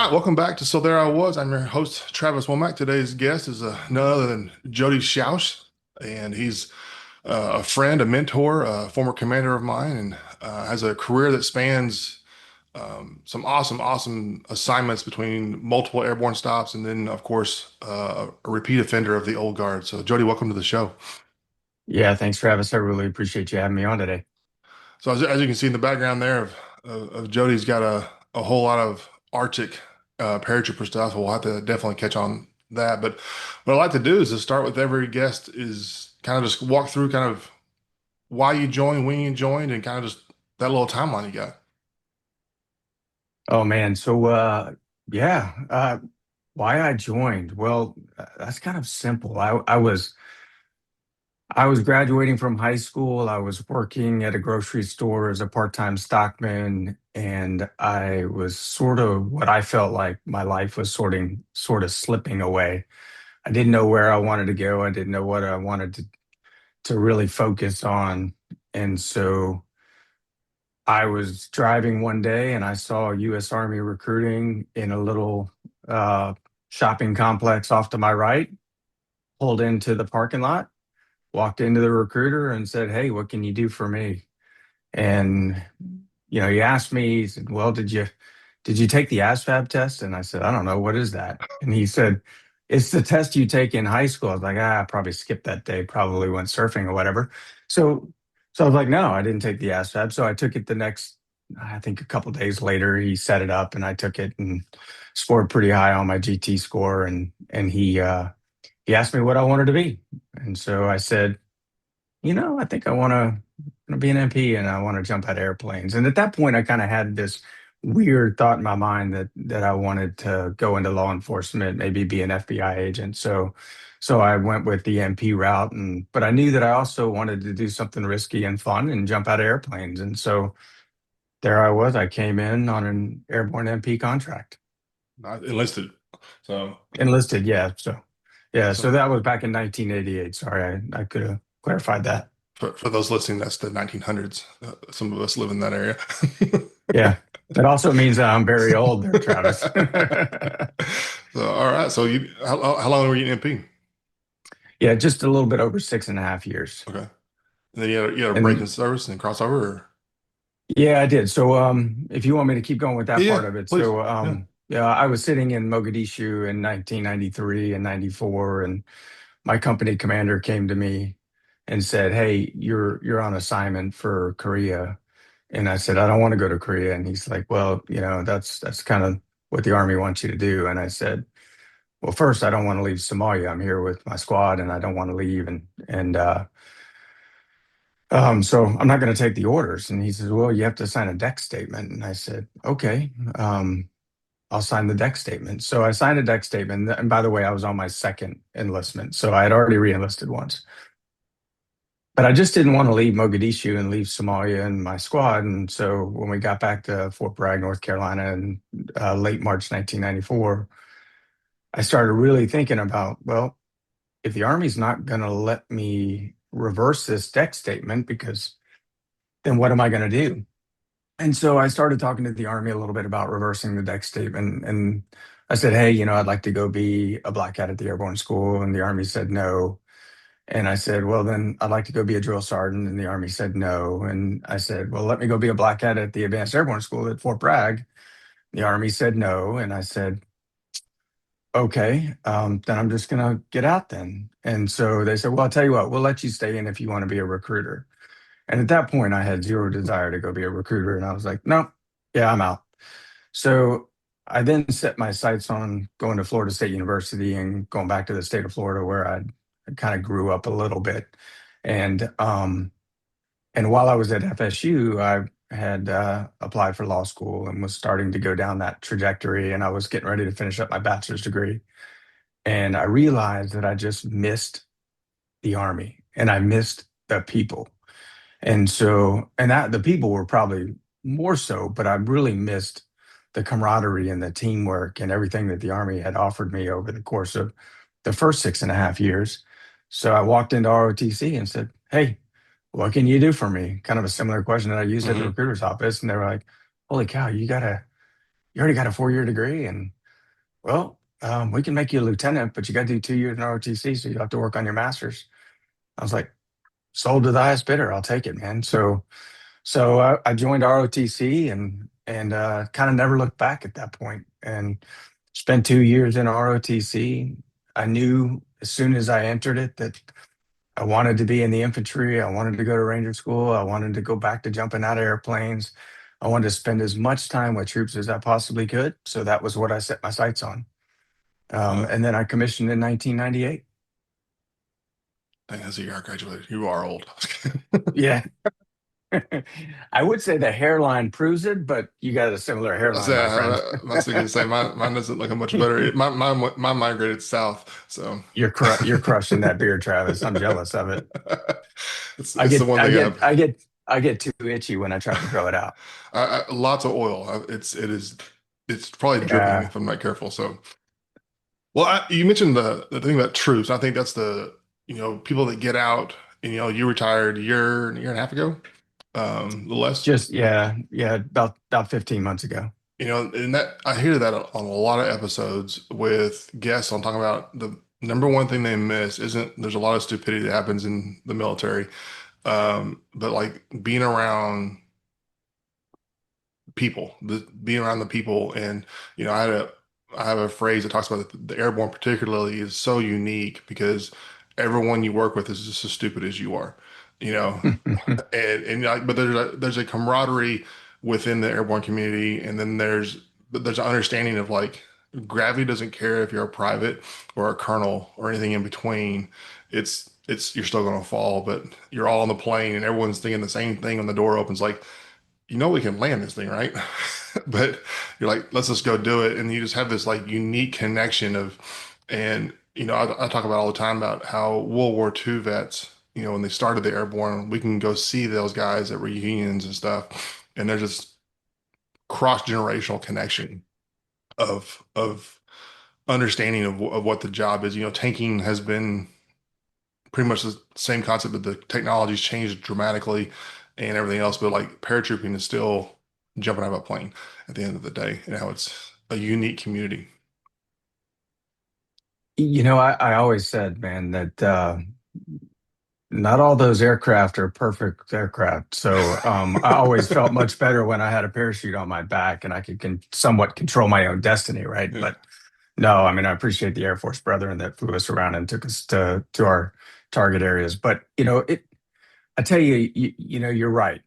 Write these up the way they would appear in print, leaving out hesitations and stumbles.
right, welcome back to So There I Was. I'm your host, Travis Womack. Today's guest is none other than Jody Shouse, and he's a friend, a mentor, a former commander of mine, and has a career that spans some awesome assignments between multiple airborne stops, and then, of course, a repeat offender of the old guard. So, Jody, welcome to the show. Yeah, thanks, Travis. I really appreciate you having me on today. So, as you can see in the background there of Jody's got a whole lot of Arctic paratrooper stuff. We'll have to definitely catch on that. But what I like to do is to start with every guest is kind of just walk through kind of why you joined, when you joined, and kind of just that little timeline you got. Oh man, yeah, why I joined? Well, that's kind of simple. I was graduating from high school. I was working at a grocery store as a part-time stockman, and I was sort of what I felt like my life was sort of slipping away. I didn't know where I wanted to go. I didn't know what I wanted to really focus on. And so I was driving one day and I saw U.S. Army recruiting in a little uh, shopping complex off to my right, pulled into the parking lot, walked into the recruiter and said, "Hey, what can you do for me?" And he asked me, he said, "Well, did you take the ASVAB test?" And I said, "I don't know, what is that?" And he said, "It's the test you take in high school." I was like, I probably skipped that day, probably went surfing or whatever. So so I was like, no, I didn't take the ASVAB. So I took it the next, I think a couple days later, he set it up and I took it and scored pretty high on my GT score. And he asked me what I wanted to be. And so I said, I think I want to be an MP and I want to jump out of airplanes. And at that point, I kind of had this weird thought in my mind that I wanted to go into law enforcement, maybe be an FBI agent. So I went with the MP route, and but I knew that I also wanted to do something risky and fun and jump out of airplanes. And so there I was. I came in on an airborne MP contract, I enlisted. So, enlisted. Yeah. So so that was back in 1988. Sorry, I could have clarified that. for those listening, that's the 1900s. Some of us live in that area. Yeah. That also means that I'm very old there, Travis. So, all right. So, how long were you in MP? Yeah, just a little bit over 6.5 years. Okay. And then you had a break in And service and crossover, or yeah, I did. So if you want me to keep going with that yeah, part of it. please. So Yeah. yeah, I was sitting in Mogadishu in 1993 and 94, and my company commander came to me and said, "Hey, you're on assignment for Korea." And I said, "I don't want to go to Korea." And he's like, "Well, that's kind of what the Army wants you to do." And I said, "Well, first, I don't want to leave Somalia. I'm here with my squad, and I don't want to leave." So I'm not going to take the orders. And he says, "Well, you have to sign a deck statement." And I said, "Okay, I'll sign the deck statement." So I signed a deck statement. And by the way, I was on my second enlistment, so I had already re-enlisted once. But I just didn't want to leave Mogadishu and leave Somalia and my squad. And so when we got back to Fort Bragg, North Carolina, in late March 1994, I started really thinking about, well, if the Army's not going to let me reverse this deck statement, because then what am I going to do? And so I started talking to the Army a little bit about reversing the deck statement. And I said, "Hey, I'd like to go be a black hat at the airborne school." And the Army said no. And I said, "Well, then I'd like to go be a drill sergeant." And the Army said no. And I said, "Well, let me go be a black hat at the advanced airborne school at Fort Bragg." The Army said no. And I said, "Okay, then I'm just going to get out then." And so they said, "Well, I'll tell you what, we'll let you stay in if you want to be a recruiter." And at that point, I had zero desire to go be a recruiter. And I was like, "No, yeah, I'm out." So I then set my sights on going to Florida State University and going back to the state of Florida, where I kind of grew up a little bit. And and while I was at FSU, I had applied for law school and was starting to go down that trajectory. And I was getting ready to finish up my bachelor's degree. And I realized that I just missed the Army and I missed the people. And that the people were probably more so, but I really missed the camaraderie and the teamwork and everything that the Army had offered me over the course of the first 6.5 years. So I walked into ROTC and said, "Hey, what can you do for me?" Kind of a similar question that I used at the Hmm. recruiter's office. And they were like, "Holy cow, you already got a 4-year degree." we can make you a lieutenant, but you got to do 2 years in ROTC, so you have to work on your master's. I was like, sold to the highest bidder. I'll take it, man. So I joined ROTC and kind of never looked back at that point and spent 2 years in ROTC. I knew as soon as I entered it that I wanted to be in the infantry. I wanted to go to Ranger School. I wanted to go back to jumping out of airplanes. I wanted to spend as much time with troops as I possibly could. So that was what I set my sights on. Uh, And then I commissioned in 1998. Dang, that's the year I graduated. You are old. Yeah. I would say the hairline proves it, but you got a similar I hairline, say, my friend. I was thinking the same. Mine doesn't look much better. Mine migrated south, so You're crushing that beard, Travis. I'm jealous of it. I it's the get one I thing get I get I get too itchy when I try to grow it out. lots of oil. It's probably dripping Yeah, if I'm not careful. So, well, you mentioned the thing about troops. I think that's people that get out and you retired a year and a half ago, the less. just yeah, about 15 months ago. And that I hear that on a lot of episodes with guests on talking about the number one thing they miss isn't there's a lot of stupidity that happens in the military, but like being around people, being around the people, and I have a phrase that talks about the airborne particularly is so unique because everyone you work with is just as stupid as you are, you know, and like, but there's a camaraderie within the airborne community, and then there's an understanding of like gravity doesn't care if you're a private or a colonel or anything in between. It's you're still gonna fall, but you're all on the plane, and everyone's thinking the same thing when the door opens. Like, we can land this thing, right? But you're like, let's just go do it, and you just have this like unique connection of, and I talk about all the time about how World War II vets, when they started the airborne, we can go see those guys at reunions and stuff, and there's this cross-generational connection of understanding of what the job is. Tanking has been pretty much the same concept, but the technology's changed dramatically and everything else. But like paratrooping is still jumping out of a plane at the end of the day, and how it's a unique community. I always said, man, that not all those aircraft are perfect aircraft. So I always felt much better when I had a parachute on my back and I could somewhat control my own destiny, right? Yeah. But no, I mean, I appreciate the Air Force brethren that flew us around and took us to our target areas. But I tell you, you're right.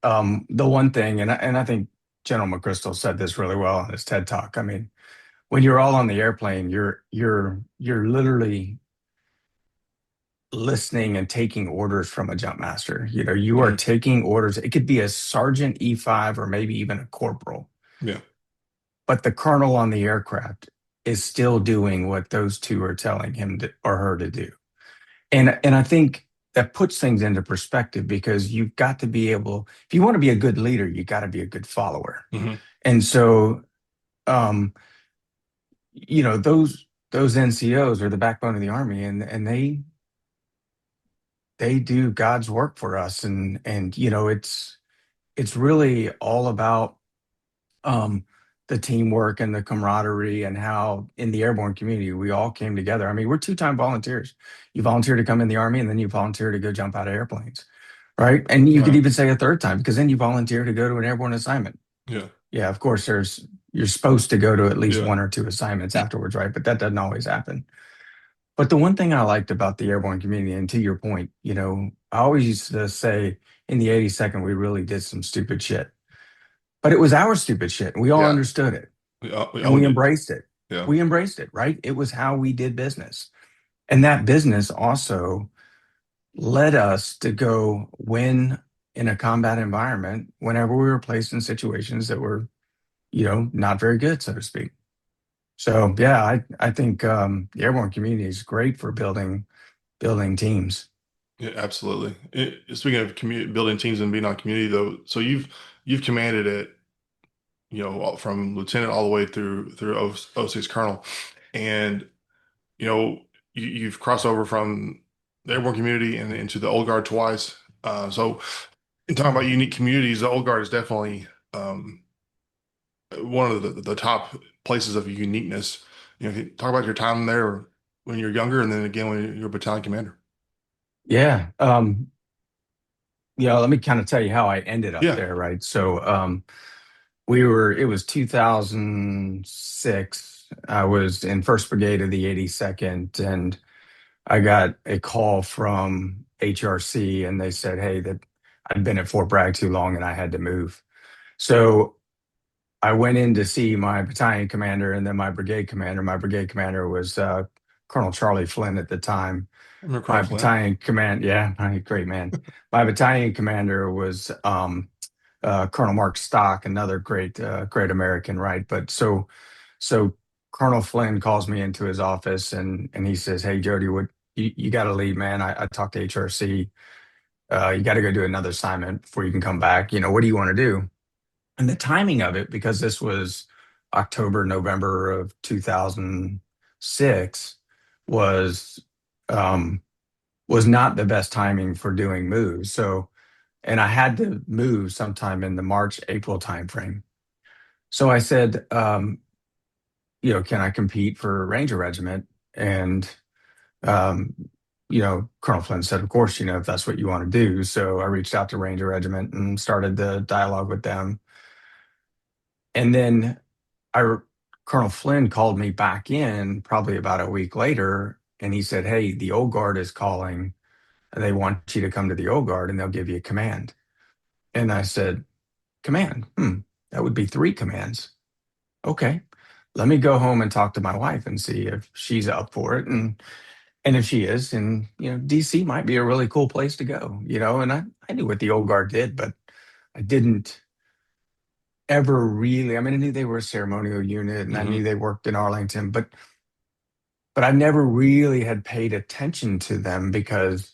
The one thing, and I think General McChrystal said this really well in his TED Talk. I mean, when you're all on the airplane, you're literally listening and taking orders from a jump master. You are Mhm. taking orders. It could be a sergeant E5 or maybe even a corporal, Yeah. but the colonel on the aircraft is still doing what those two are telling him or her to do. And I think that puts things into perspective because you've got to be able, if you want to be a good leader, you got to be a good follower. Hmm. And so, um, those NCOs are the backbone of the Army, and they do God's work for us. And it's really all about um, the teamwork and the camaraderie and how in the airborne community we all came together. I mean, we're two-time volunteers. You volunteer to come in the Army, and then you volunteer to go jump out of airplanes, right? And you could Right. even say a third time because then you volunteer to go to an airborne assignment. Yeah. Yeah, of course, you're supposed to go to at least Yeah. one or two assignments afterwards, right? But that doesn't always happen. But the one thing I liked about the airborne community, and to your point, I always used to say in the 82nd, we really did some stupid shit. But it was our stupid shit. And we all Yeah. understood it We and we owned it. embraced it. Yeah. We embraced it, right? It was how we did business. And that business also led us to go win in a combat environment whenever we were placed in situations that were, not very good, so to speak. So yeah, I think the airborne community is great for building teams. Yeah. Absolutely. Speaking of community, building teams and being on community, though, so you've commanded it, from lieutenant all the way through O 06 colonel, and you know, you've crossed over from the airborne community and into the old guard twice. So, in talking about unique communities, the old guard is definitely one of the top places of uniqueness. Talk about your time there when you're younger, and then again when you're a battalion commander. Yeah. Let me kind of tell you how I ended up Yeah, there, right? So, it was 2006. I was in 1st Brigade of the 82nd, and I got a call from HRC, and they said, hey, that I'd been at Fort Bragg too long and I had to move. So I went in to see my battalion commander and then my brigade commander. My brigade commander was Colonel Charlie Flynn at the time. I remember My Colonel Flynn. battalion command, yeah, great man. My battalion commander was Colonel Mark Stock, another great American, right? So Colonel Flynn calls me into his office and he says, "Hey Jody, what you got to leave, man. I talked to HRC. You got to go do another assignment before you can come back. What do you want to do?" And the timing of it, because this was October, November of 2006, was um, was not the best timing for doing moves. So, and I had to move sometime in the March, April timeframe. So I said, can I compete for Ranger Regiment? And um, Colonel Flynn said, of course, if that's what you want to do. So I reached out to Ranger Regiment and started the dialogue with them. And then I, Colonel Flynn called me back in probably about a week later, and he said, "Hey, the old guard is calling. And they want you to come to the old guard, and they'll give you a command." And I said, "Command? That would be 3 commands. Okay, let me go home and talk to my wife and see if she's up for it, and if she is, and DC might be a really cool place to go. And I knew what the old guard did, but I didn't ever really. I mean, I knew they were a ceremonial unit, and I knew Hmm. they worked in Arlington, but I never really had paid attention to them because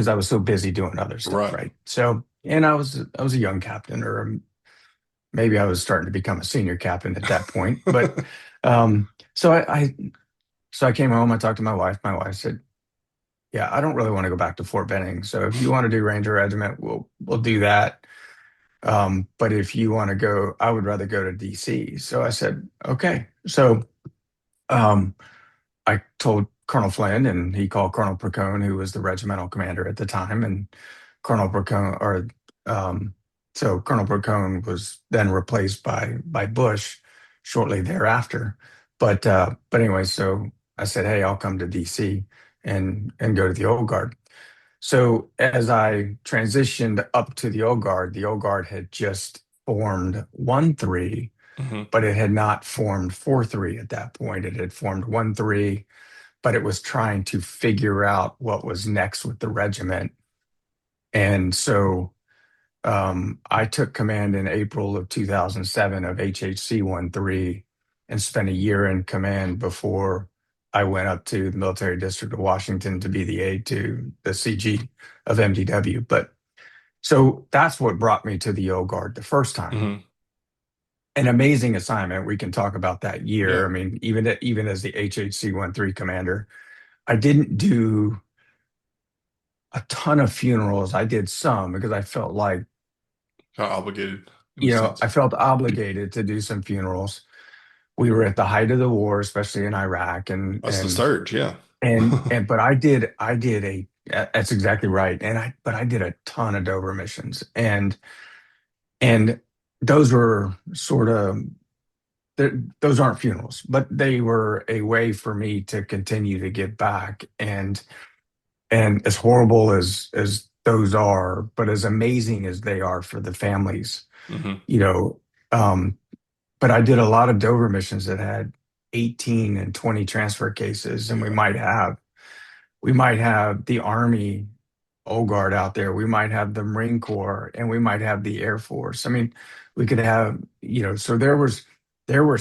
I was so busy doing other stuff, Right. right? So, and I was a young captain, or maybe I was starting to become a senior captain at that point. But so I came home. I talked to my wife. My wife said, "Yeah, I don't really want to go back to Fort Benning. So if you want to do Ranger Regiment, we'll do that. But if you want to go, I would rather go to DC." So I said, "Okay." So um, I told Colonel Flynn, and he called Colonel Procone, who was the regimental commander at the time, and Colonel Procone, or so Colonel Procone was then replaced by Bush shortly thereafter. But anyway, so I said, "Hey, I'll come to DC and go to the old guard." So as I transitioned up to the old guard had just formed 1-3, Hmm. but it had not formed 4-3 at that point. It had formed 1-3, but it was trying to figure out what was next with the regiment. And so I took command in April of 2007 of HHC 1-3 and spent a year in command before I went up to the Military District of Washington to be the aide to the CG of MDW. But so that's what brought me to the O Guard the first time. Hmm. An amazing assignment. We can talk about that year. Yeah. I mean, even as the HHC 1-3 commander, I didn't do a ton of funerals. I did some because I felt like, Kind of obligated in a I sense. felt obligated to do some funerals. We were at the height of the war, especially in Iraq, and That's the surge. Yeah. but I did that's exactly right. But I did a ton of Dover missions, and those were sort of those aren't funerals, but they were a way for me to continue to give back. And as horrible as those are, but as amazing as they are for the families, Hmm. you know, um, but I did a lot of Dover missions that had 18 and 20 transfer cases, and Yeah. we might have the Army Old Guard out there, we might have the Marine Corps, and we might have the Air Force. I mean, we could have, so there were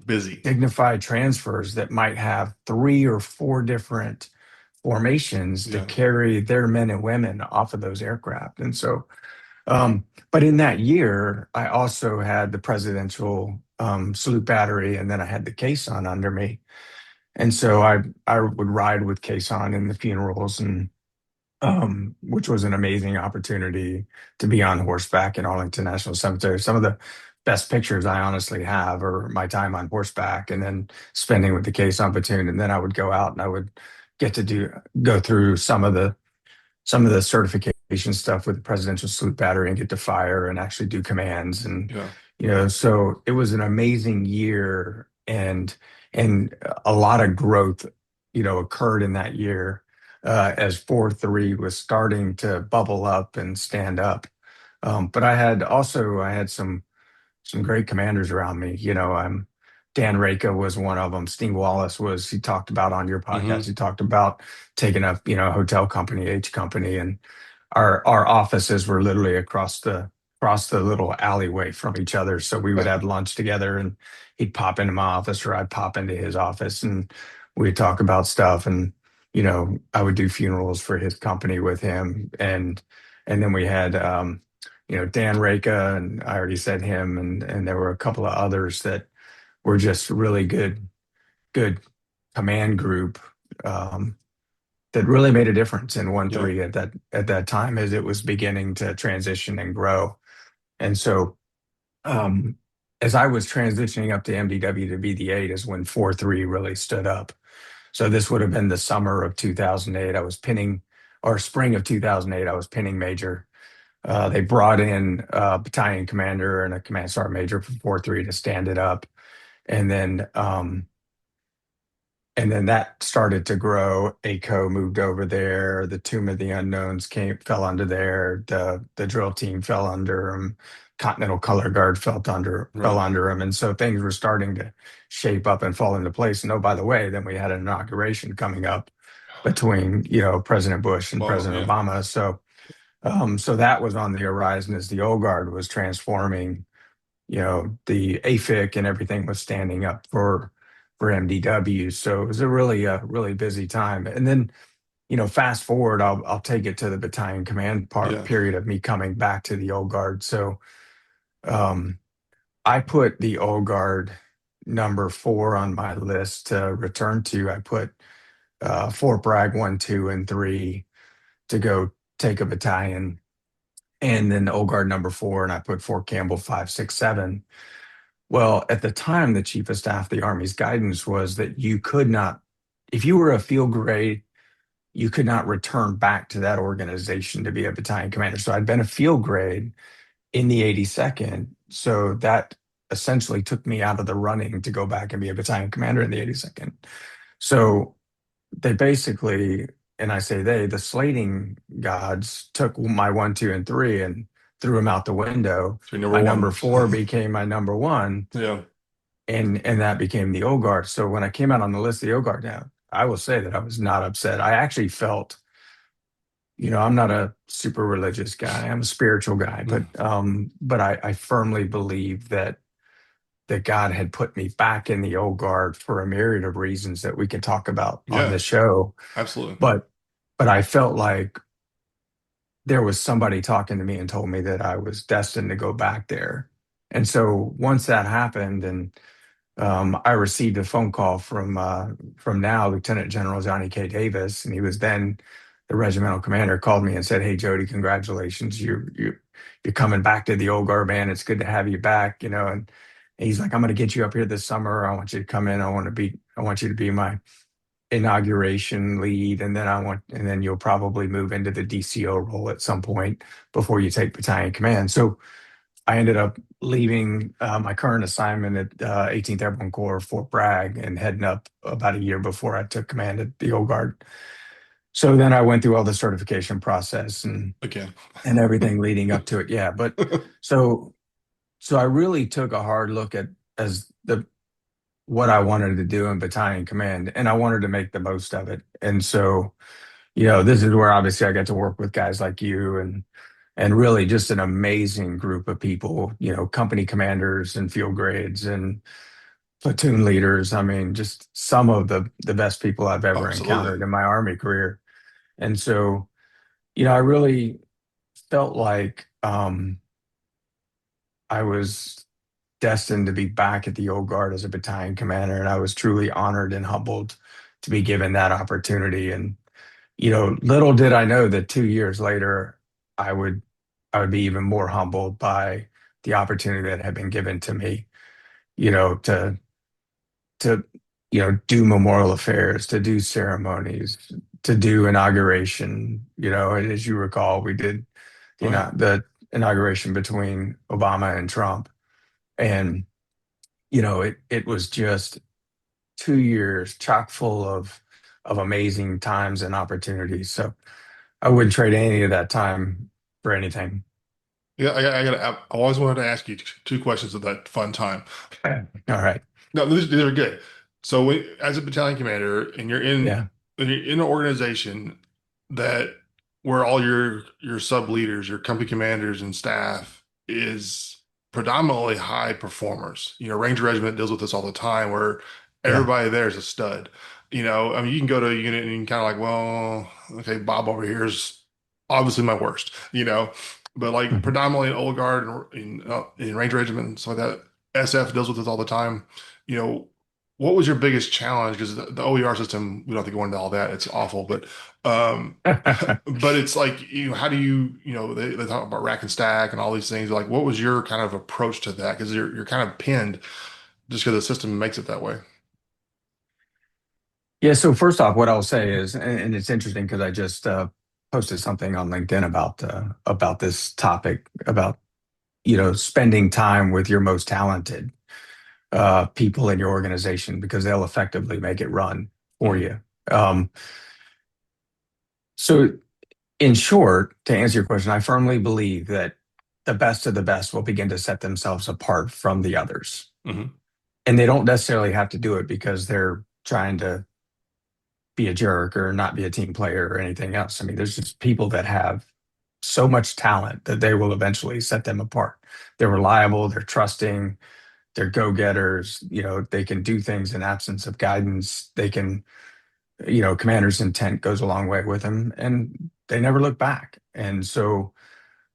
Busy. dignified transfers that might have 3 or 4 different formations to Yeah. carry their men and women off of those aircraft. And so, but in that year, I also had the presidential salute battery, and then I had the caisson under me. And so I would ride with caisson in the funerals, and which was an amazing opportunity to be on horseback in Arlington National Cemetery. Some of the best pictures I honestly have are my time on horseback and then spending with the caisson platoon. And then I would go out and I would get to go through some of the certification stuff with the presidential salute battery and get to fire and actually do commands. And Yeah. so it was an amazing year, and a lot of growth occurred in that year, as 4-3 was starting to bubble up and stand up. But I had some great commanders around me. Dan Raka was one of them. Sting Wallace was, he talked about on your podcast, Hmm. he talked about taking up, a hotel company, H company, and our offices were literally across the little alleyway from each other. So we would have lunch together, and he'd pop into my office or I'd pop into his office, and we'd talk about stuff. And I would do funerals for his company with him. And then we had Dan Raka, and I already said him, and there were a couple of others that were just really good command group, um, that really made a difference in one Yeah. three at that time as it was beginning to transition and grow. And so, um, as I was transitioning up to MDW to be the 8 is when 4-3 really stood up. So this would have been the summer of 2008. I was pinning, or spring of 2008, I was pinning major. They brought in a battalion commander and a command sergeant major for 4-3 to stand it up. And then that started to grow. ACO moved over there. The Tomb of the Unknowns fell under there. The drill team fell under them. Continental Color Guard fell Right. under them, and so things were starting to shape up and fall into place. And oh, by the way, then we had an inauguration coming up between President Bush and Obama. President Yeah. Obama. So that was on the horizon as the old guard was transforming. The AFIC and everything was standing up for MDW. So it was a really busy time. And then, fast forward, I'll take it to the battalion command part Yeah. period of me coming back to the old guard. So um, I put the old guard number 4 on my list to return to. I put Fort Bragg 1, 2, and 3 to go take a battalion, and then old guard number 4, and I put Fort Campbell 5, 6, 7. Well, at the time, the chief of staff, the Army's guidance was that you could not, if you were a field grade, you could not return back to that organization to be a battalion commander. So I'd been a field grade in the 82nd. So that essentially took me out of the running to go back and be a battalion commander in the 82nd. So they basically, and I say they, the slating gods took my 1, 2, and 3 and threw them out the window. So you're number My number one. 4 became my number 1, Yeah. and that became the old guard. So when I came out on the list of the old guard, now I will say that I was not upset. I actually felt, I'm not a super religious guy. I'm a spiritual guy, but Mm. I firmly believe that God had put me back in the old guard for a myriad of reasons that we can talk about on Yeah. this show. Absolutely. But I felt like there was somebody talking to me and told me that I was destined to go back there. And so once that happened, and I received a phone call from now Lieutenant General Johnny K. Davis, and he was then the regimental commander. Called me and said, "Hey Jody, congratulations! You're coming back to the old guard, man. It's good to have you back." And he's like, "I'm going to get you up here this summer. I want you to come in. I want you to be my inauguration lead, and then you'll probably move into the DCO role at some point before you take battalion command." So I ended up leaving my current assignment at 18th Airborne Corps, Fort Bragg, and heading up about a year before I took command at the old guard. So then I went through all the certification process Again. and everything leading up to it. Yeah, but so I really took a hard look at as the what I wanted to do in battalion command, and I wanted to make the most of it. And so, this is where obviously I got to work with guys like you, and really just an amazing group of people, company commanders and field grades and platoon leaders. I mean, just some of the best people I've ever Absolutely. encountered in my Army career. And so, I really felt like I was destined to be back at the old guard as a battalion commander, and I was truly honored and humbled to be given that opportunity. And little did I know that 2 years later, I would I would be even more humbled by the opportunity that had been given to me, to to do memorial affairs, to do ceremonies, to do inauguration. And as you recall, we did Oh yeah. the inauguration between Obama and Trump, and it was just 2 years chock full of amazing times and opportunities. So I wouldn't trade any of that time for anything. Yeah, I always wanted to ask you two questions of that fun time. All right. No, these are good. So as a battalion commander, and Yeah. you're in an organization that where all your sub leaders, your company commanders and staff is predominantly high performers. Ranger Regiment deals with this all the time, where Yeah. everybody there is a stud. I mean, you can go to a unit and you can kind of like, well, okay, Bob over here is obviously my worst. But like Mhm. predominantly in Old Guard in Ranger Regiment and stuff like that, SF deals with this all the time. you know, what was your biggest challenge? Because the OER system, we don't have to go into all that. It's awful, but it's like, how do they talk about rack and stack and all these things. Like, what was your kind of approach to that? Because you're kind of pinned just because the system makes it that way. Yeah. So first off, what I'll say is, and it's interesting because I just posted something on LinkedIn about this topic about spending time with your most talented people in your organization because they'll effectively make it run for Hmm. you. Um, so in short, to answer your question, I firmly believe that the best of the best will begin to set themselves apart from the others. Hmm. And they don't necessarily have to do it because they're trying to be a jerk or not be a team player or anything else. I mean, there's just people that have so much talent that they will eventually set them apart. They're reliable, they're trusting, they're go-getters, they can do things in absence of guidance. They can, commander's intent goes a long way with them and they never look back. And so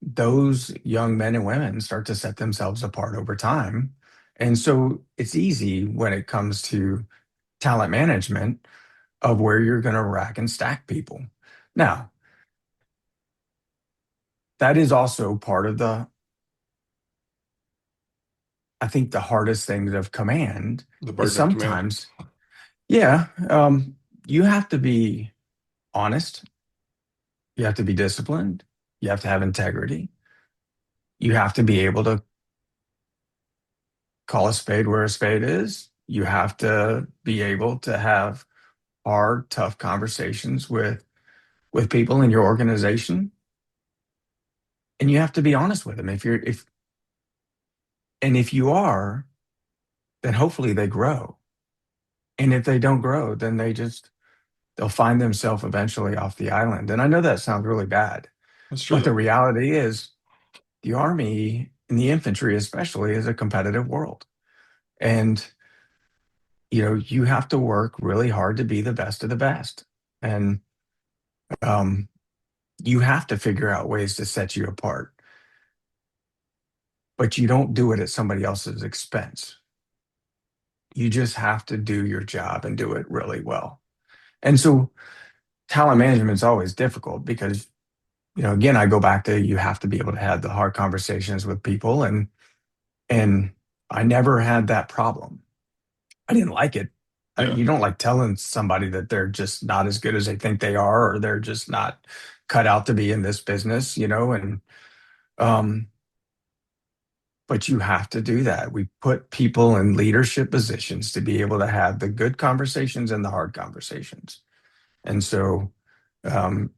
those young men and women start to set themselves apart over time. And so it's easy when it comes to talent management of where you're going to rack and stack people. Now, that is also part of I think the hardest things of command The is burden of command. sometimes, yeah, you have to be honest, you have to be disciplined, you have to have integrity, you have to be able to call a spade where a spade is, you have to be able to have hard, tough conversations with people in your organization, and you have to be honest with them. If you are, then hopefully they grow. And if they don't grow, then they'll find themselves eventually off the island. And I know that sounds really bad, That's true but the though. reality is the Army and the infantry especially is a competitive world. And you have to work really hard to be the best of the best. And um, you have to figure out ways to set you apart, but you don't do it at somebody else's expense. You just have to do your job and do it really well. And so talent management is always difficult because, again, I go back to you have to be able to have the hard conversations with people, and I never had that problem. I didn't like it. Yeah. You don't like telling somebody that they're just not as good as they think they are, or they're just not cut out to be in this business, and um, but you have to do that. We put people in leadership positions to be able to have the good conversations and the hard conversations. And so um,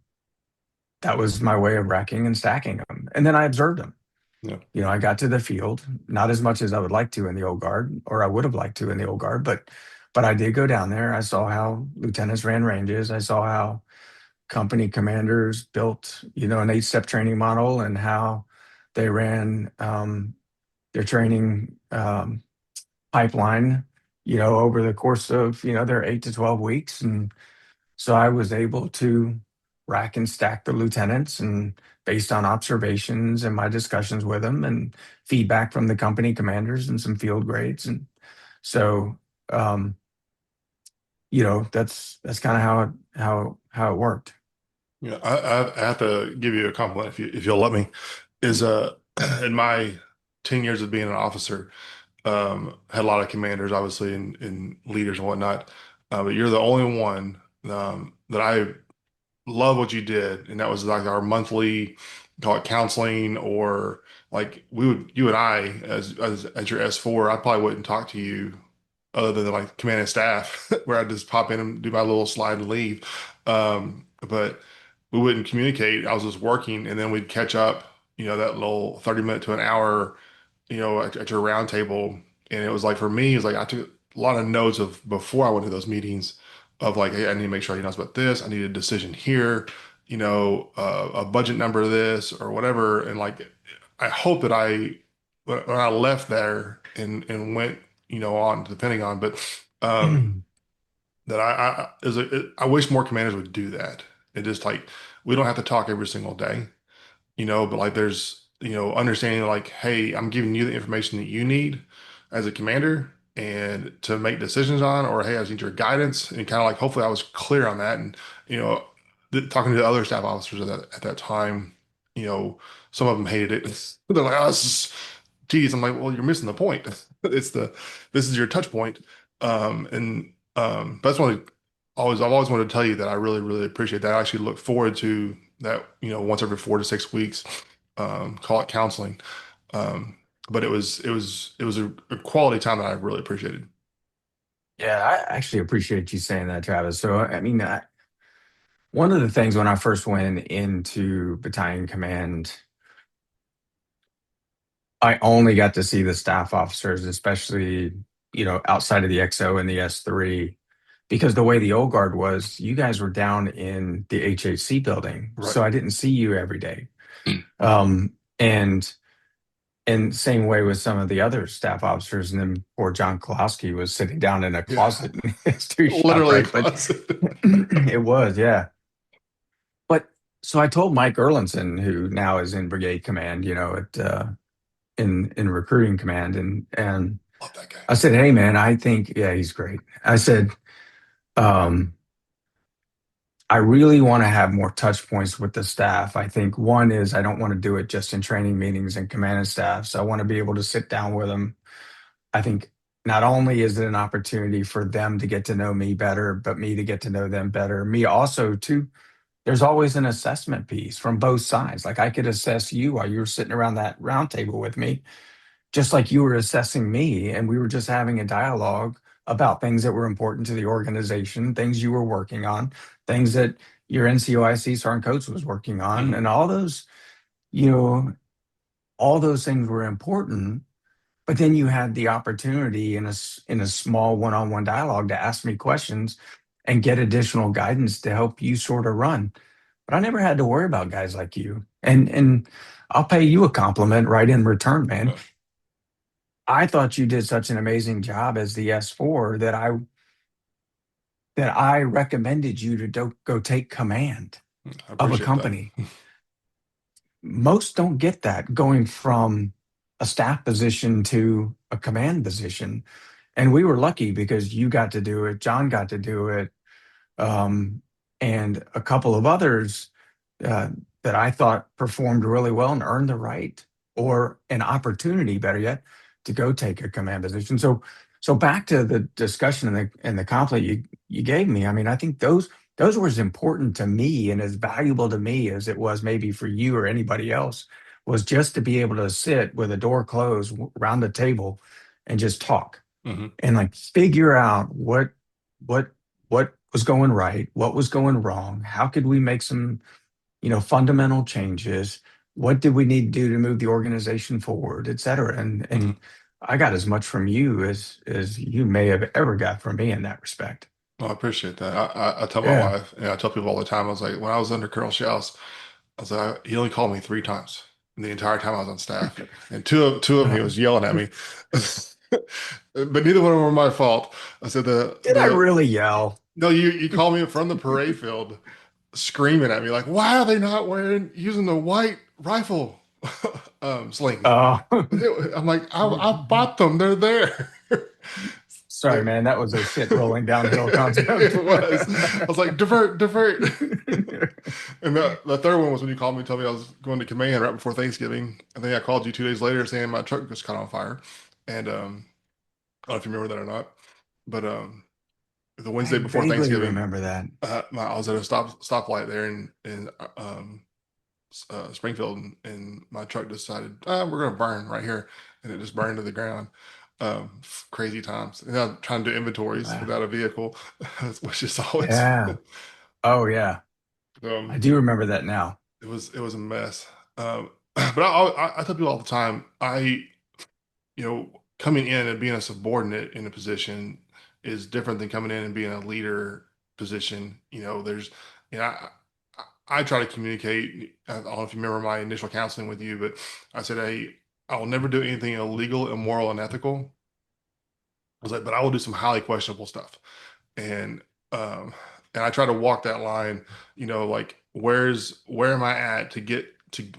that was my way of racking and stacking them. And then I observed them. Yeah. I got to the field, not as much as I would like to in the old guard, or I would have liked to in the old guard, but I did go down there. I saw how lieutenants ran ranges. I saw how company commanders built, an 8-step training model and how they ran their training pipeline, over the course of, their 8 to 12 weeks. And so I was able to rack and stack the lieutenants and based on observations and my discussions with them and feedback from the company commanders and some field grades. And so, um, that's kind of how it worked. Yeah. I have to give you a compliment if you'll let me. Is in my 10 years of being an officer, had a lot of commanders, obviously, and leaders and whatnot. But you're the only one that I love what you did, and that was like our monthly, call it counseling, or like you and I, as your S4, I probably wouldn't talk to you other than like command and staff, where I just pop in and do my little slide and leave. But we wouldn't communicate. I was just working, and then we'd catch up, that little 30 minute to an hour, at your round table. And it was like, for me, it's like I took a lot of notes of before I went to those meetings of like, hey, I need to make sure he knows about this. I need a decision here, a budget number of this or whatever. And like, I hope that when I left there and went, on to the Pentagon, but that I wish more commanders would do that. It just like, we don't have to talk every single day, but like there's, understanding like, hey, I'm giving you the information that you need as a commander and to make decisions on, or hey, I just need your guidance, and kind of like, hopefully I was clear on that. And, talking to the other staff officers at that time, you know, some of them hated it. They're like, oh, this is tedious. I'm like, well, you're missing the point. This is your touch point. That's one of I've always wanted to tell you that I really, really appreciate that. I actually look forward to that, once every 4 to 6 weeks, call it counseling. But it was a quality time that I really appreciated. Yeah, I actually appreciate you saying that, Travis. So, I mean, one of the things when I first went into battalion command, I only got to see the staff officers, especially, outside of the XO and the S3, because the way the old guard was, you guys were down in the HHC building. Right. So I didn't see you every day. And same way with some of the other staff officers. And then poor John Kolowski was sitting down in a Yeah. closet in his two shop, Literally a right? But closet. it was, yeah. But so I told Mike Erlinson, who now is in brigade command, at in recruiting command, and Love that guy. I said, "Hey, man, I think yeah, he's great." I said, um, "I really want to have more touch points with the staff. I think one is I don't want to do it just in training meetings and command and staff. So I want to be able to sit down with them. I think not only is it an opportunity for them to get to know me better, but me to get to know them better. Me also too. There's always an assessment piece from both sides. Like I could assess you while you were sitting around that round table with me, just like you were assessing me, and we were just having a dialogue about things that were important to the organization, things you were working on, things that your NCOIC Sergeant Coates was working on, Mhm. and you know, all those things were important. But then you had the opportunity in a small one-on-one dialogue to ask me questions and get additional guidance to help you sort of run. But I never had to worry about guys like you. And I'll pay you a compliment right in return, man. Uh, I thought you did such an amazing job as the S4 that I recommended you to go take command I of a appreciate that. company. Most don't get that going from a staff position to a command position. And we were lucky because you got to do it, John got to do it, um, and a couple of others uh, that I thought performed really well and earned the right or an opportunity, better yet, to go take a command position. So back to the discussion and the compliment you gave me. I mean, I think those were as important to me and as valuable to me as it was maybe for you or anybody else, was just to be able to sit with a door closed around the table and just talk Hmm. and like figure out what what was going right, what was going wrong, how could we make some fundamental changes, what did we need to do to move the organization forward, et cetera. And Hmm. I got as much from you as you may have ever got from me in that respect. Well, I appreciate that. I tell my Yeah. wife, and I tell people all the time, I was like, when I was under Colonel Shouse, I was like, he only called me 3 times the entire time I was on staff. And two of them, he was yelling at me. But neither one of them were my fault. I said Did I really yell? no, you called me from the parade field screaming at me like, why are they not using the white rifle sling? Uh, I'm like, I bought them. They're there. Sorry, man. That was a shit rolling downhill concept. It was. I was like, divert, divert. And the third one was when you called me and told me I was going to command right before Thanksgiving. And then I called you 2 days later saying my truck just caught on fire. And I don't know if you remember that or not, but the I Wednesday before vaguely Thanksgiving, remember that. I was at a stoplight there in Springfield, and my truck decided we're going to burn right here, and it just burned to the ground. Crazy times. And I'm trying to do inventories Wow. without a vehicle, which is always Yeah. Oh, yeah. I um, do remember that now. it was a mess. But I tell people all the time, coming in and being a subordinate in a position is different than coming in and being a leader position. I try to communicate. I don't know if you remember my initial counseling with you, but I said, hey, I will never do anything illegal, immoral, unethical. I was like, but I will do some highly questionable stuff. And um and I try to walk that line, like where am I at to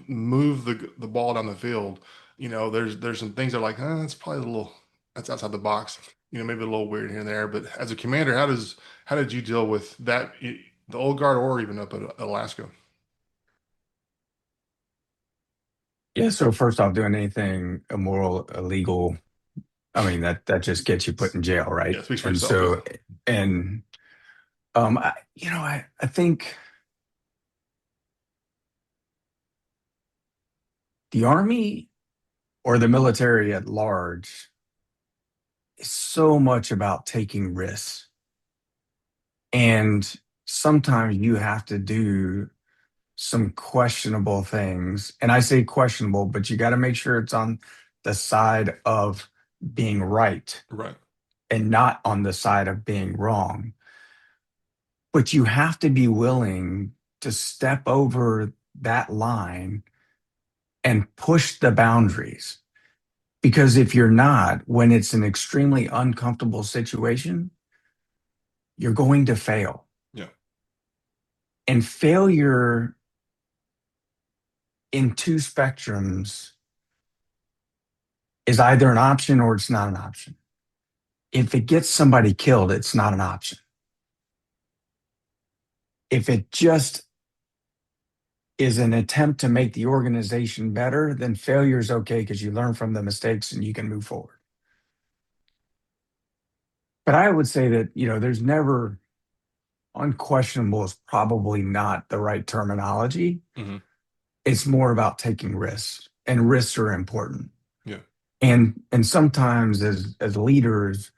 move the ball down the field? There's some things that are like, that's probably that's outside the box, maybe a little weird here and there. But as a commander, how did you deal with that, the old guard or even up at Alaska? Yeah. So first off, doing anything immoral, illegal, I mean, that just gets you put in jail, right? Yeah, speaks for And yourself. Yeah. so, and I think the army or the military at large is so much about taking risks. And sometimes you have to do some questionable things. And I say questionable, but you got to make sure it's on the side of being right Right. and not on the side of being wrong. But you have to be willing to step over that line and push the boundaries. Because if you're not, when it's an extremely uncomfortable situation, you're going to fail. Yeah. And failure in two spectrums is either an option or it's not an option. If it gets somebody killed, it's not an option. If it just is an attempt to make the organization better, then failure is okay because you learn from the mistakes and you can move forward. But I would say that, there's never unquestionable is probably not the right terminology. Hmm. It's more about taking risks, and risks are important. Yeah. And sometimes as leaders,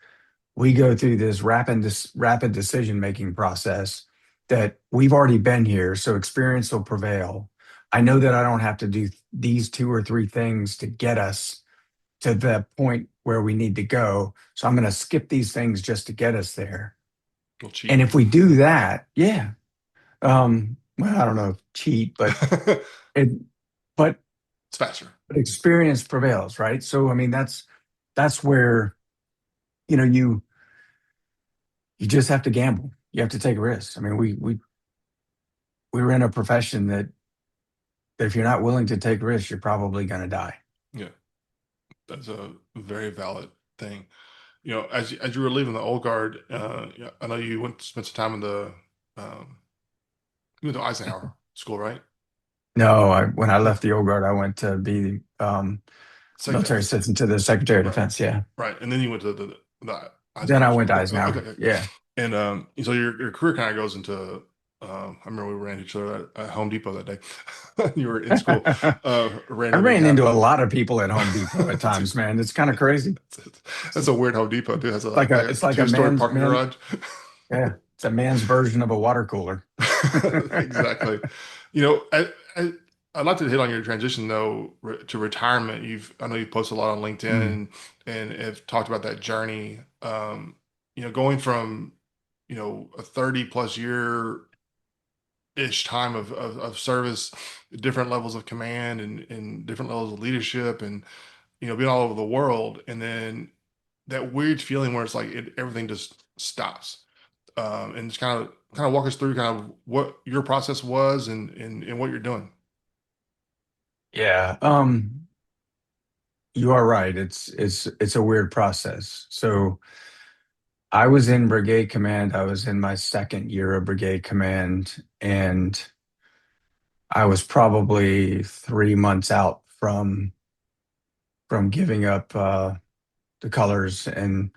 we go through this rapid decision making process that we've already been here, so experience will prevail. I know that I don't have to do these two or three things to get us to the point where we need to go. So I'm going to skip these things just to get us there. We'll And cheat. if we do that, yeah, well, I don't know if cheat, but It's it, but faster. experience prevails, right? So I mean, that's where you know you you just have to gamble. You have to take risks. I mean, we're in a profession that if you're not willing to take risks, you're probably going to die. Yeah. That's a very valid thing. As you were leaving the old guard, yeah, I know you went to spend some time in um, you went to Eisenhower School, right? No, when I left the old guard, I went to be Secretary. military assistant to the Secretary of Right, Defense. Yeah. right. And then you went to the Then Eisenhower I went School. to Okay, Eisenhower. okay. Yeah. And so your career kind of goes into. I remember we ran each other at Home Depot that day. You were in school. Ran I into me. ran into a lot of people at Home Depot at Dude, times, man. It's kind of crazy. that's a weird Home Depot, dude. Has like It's a like a two-story man's parking man. garage. Yeah, it's a man's version of a water cooler. Exactly. You know, I'd like to hit on your transition though to retirement. I know you post a lot on LinkedIn Mm. and have talked about that journey. Going from a 30 plus year ish time of service, different levels of command and different levels of leadership, and being all over the world, and then that weird feeling where it's like everything just stops. And just kind of walk us through kind of what your process was and what you're doing. Yeah. You are right. It's a weird process. So I was in brigade command. I was in my second year of brigade command, and I was probably 3 months out from giving up the colors, and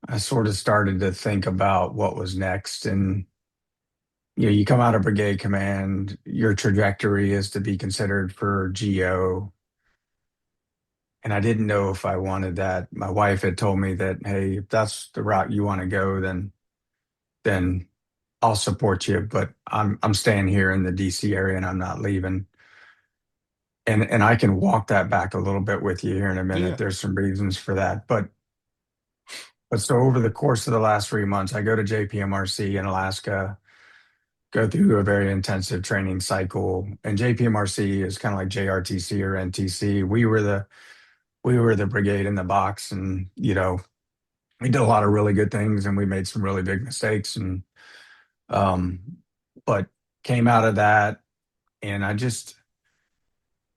I sort of started to think about what was next. And you come out of brigade command, your trajectory is to be considered for GO, and I didn't know if I wanted that. My wife had told me that, hey, if that's the route you want to go, then I'll support you, but I'm staying here in the DC area and I'm not leaving. And I can walk that back a little bit with you here in a minute. Yeah. There's some reasons for that. But so over the course of the last 3 months, I go to JPMRC in Alaska, go through a very intensive training cycle. And JPMRC is kind of like JRTC or NTC. We were the brigade in the box, and we did a lot of really good things and we made some really big mistakes. And um but came out of that, and I just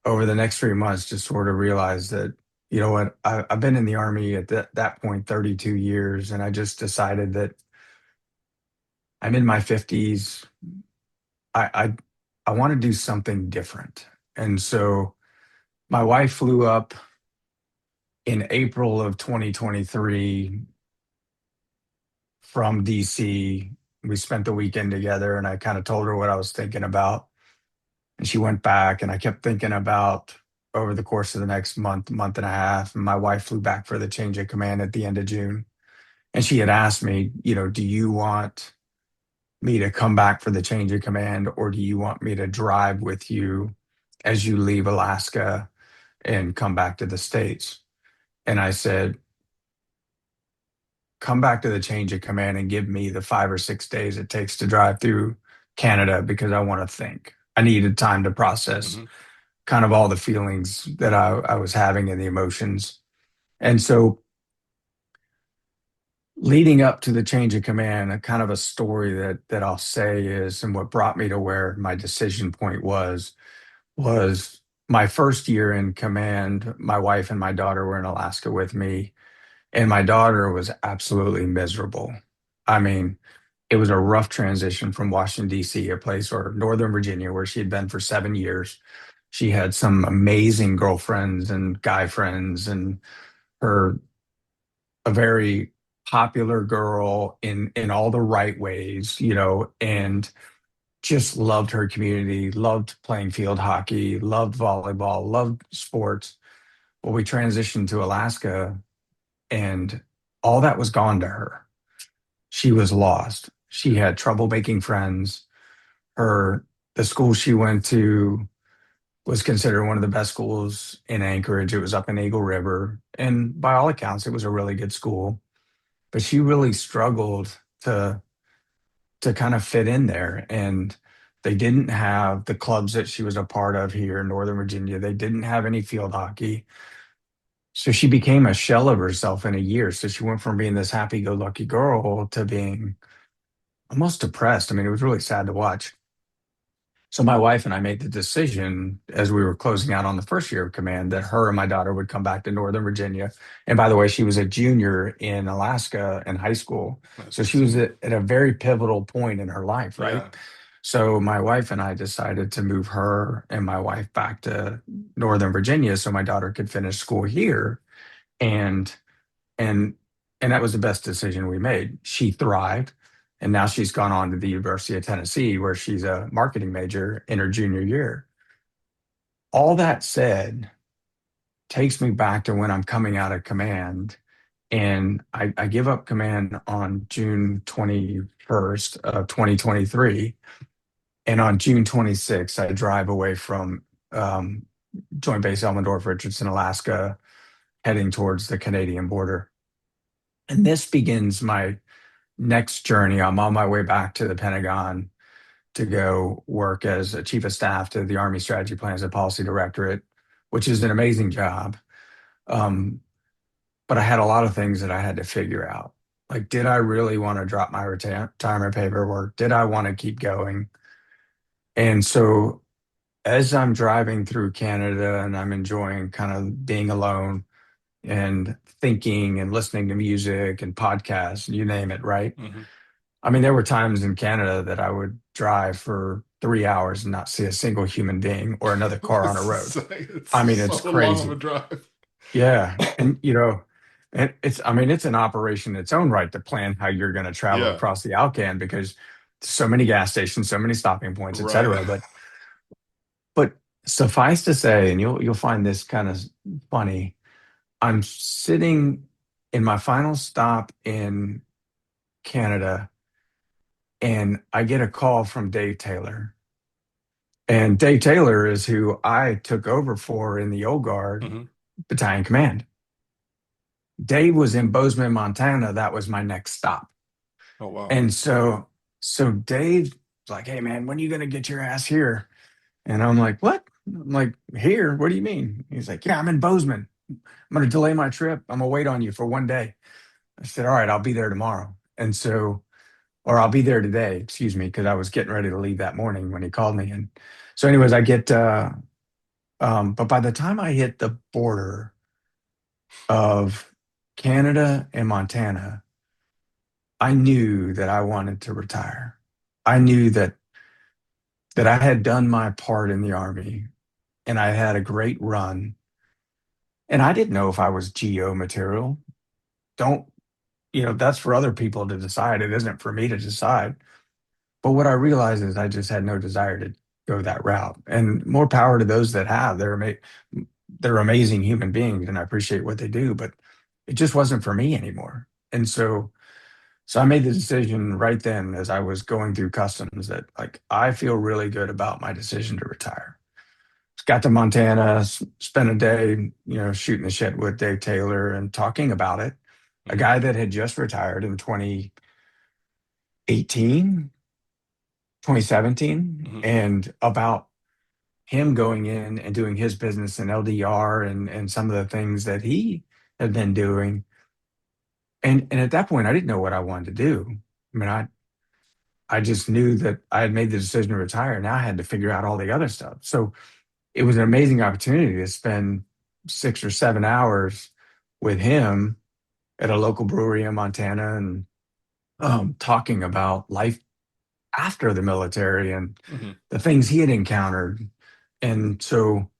over the next 3 months just sort of realized that, you know what, I've been in the army at that point 32 years, and I just decided that I'm in my 50s. I want to do something different. And so my wife flew up in April of 2023 from DC. We spent the weekend together, and I kind of told her what I was thinking about. And she went back, and I kept thinking about over the course of the next month and a half. And my wife flew back for the change of command at the end of June. And she had asked me, do you want me to come back for the change of command, or do you want me to drive with you as you leave Alaska and come back to the States? And I said, come back to the change of command and give me the 5 or 6 days it takes to drive through Canada, because I want to think. I needed time to process Hmm. kind of all the feelings that I was having and the emotions. And so leading up to the change of command, a kind of a story that I'll say is, and what brought me to where my decision point was my first year in command. My wife and my daughter were in Alaska with me, and my daughter was absolutely miserable. I mean, it was a rough transition from Washington, D.C., a place, or Northern Virginia, where she had been for 7 years. She had some amazing girlfriends and guy friends, and her a very popular girl in all the right ways, and just loved her community, loved playing field hockey, loved volleyball, loved sports. Well, we transitioned to Alaska, and all that was gone to her. She was lost. She had trouble making friends. Her The school she went to was considered one of the best schools in Anchorage. It was up in Eagle River, and by all accounts, it was a really good school. But she really struggled to kind of fit in there, and they didn't have the clubs that she was a part of here in Northern Virginia. They didn't have any field hockey. So she became a shell of herself in a year. So she went from being this happy-go-lucky girl to being almost depressed. I mean, it was really sad to watch. So my wife and I made the decision as we were closing out on the first year of command that her and my daughter would come back to Northern Virginia. And by the way, she was a junior in Alaska in high school. That's So she was awesome. at a very pivotal point in her life, right? Yeah. So my wife and I decided to move her and my wife back to Northern Virginia so my daughter could finish school here. And and and that was the best decision we made. She thrived, and now she's gone on to the University of Tennessee, where she's a marketing major in her junior year. All that said takes me back to when I'm coming out of command, and I give up command on June 21st of 2023, and on June 26th I drive away from um, Joint Base Elmendorf Richardson, Alaska, heading towards the Canadian border. And this begins my next journey. I'm on my way back to the Pentagon to go work as a chief of staff to the Army Strategy Plans and Policy Directorate, which is an amazing job. Um, but I had a lot of things that I had to figure out. Like, did I really want to drop my retirement paperwork? Did I want to keep going? And so, as I'm driving through Canada and I'm enjoying kind of being alone, and thinking and listening to music and podcasts, you name it, right? Hmm. I mean, there were times in Canada that I would drive for 3 hours and not see a single human being or another car on a road. It's I mean, so it's long of a crazy. drive. Yeah. And, I mean, it's an operation in its own right to plan how you're going to travel Yeah, across the Alcan because so many gas stations, so many stopping points, et right. cetera. But suffice to say, and you'll find this kind of funny. I'm sitting in my final stop in Canada, and I get a call from Dave Taylor. And Dave Taylor is who I took over for in the old guard Hmm. battalion command. Dave was in Bozeman, Montana. That was my next stop. Oh, wow. And so Dave's like, "Hey man, when are you gonna get your ass here?" And I'm like, "What?" I'm like, "Here? What do you mean?" He's like, "Yeah, I'm in Bozeman. I'm gonna delay my trip. I'm gonna wait on you for one day." I said, "All right, I'll be there tomorrow." And so, or I'll be there today, excuse me, because I was getting ready to leave that morning when he called me. And so, anyways, but by the time I hit the border of Canada and Montana, I knew that I wanted to retire. I knew that I had done my part in the army and I had a great run. And I didn't know if I was GO material. Don't, that's for other people to decide. It isn't for me to decide. But what I realized is I just had no desire to go that route. And more power to those that have. They're amazing human beings and I appreciate what they do, but it just wasn't for me anymore. And so I made the decision right then as I was going through customs that like I feel really good about my decision to retire. Got to Montana, spent a day, shooting the shit with Dave Taylor and talking about it. A Hmm. guy that had just retired in 2018, 2017, Hmm. and about him going in and doing his business in LDR and some of the things that he had been doing. And at that point, I didn't know what I wanted to do. I mean, I just knew that I had made the decision to retire. Now I had to figure out all the other stuff. So it was an amazing opportunity to spend 6 or 7 hours with him at a local brewery in Montana and talking about life after the military and Hmm. the things he had encountered. And so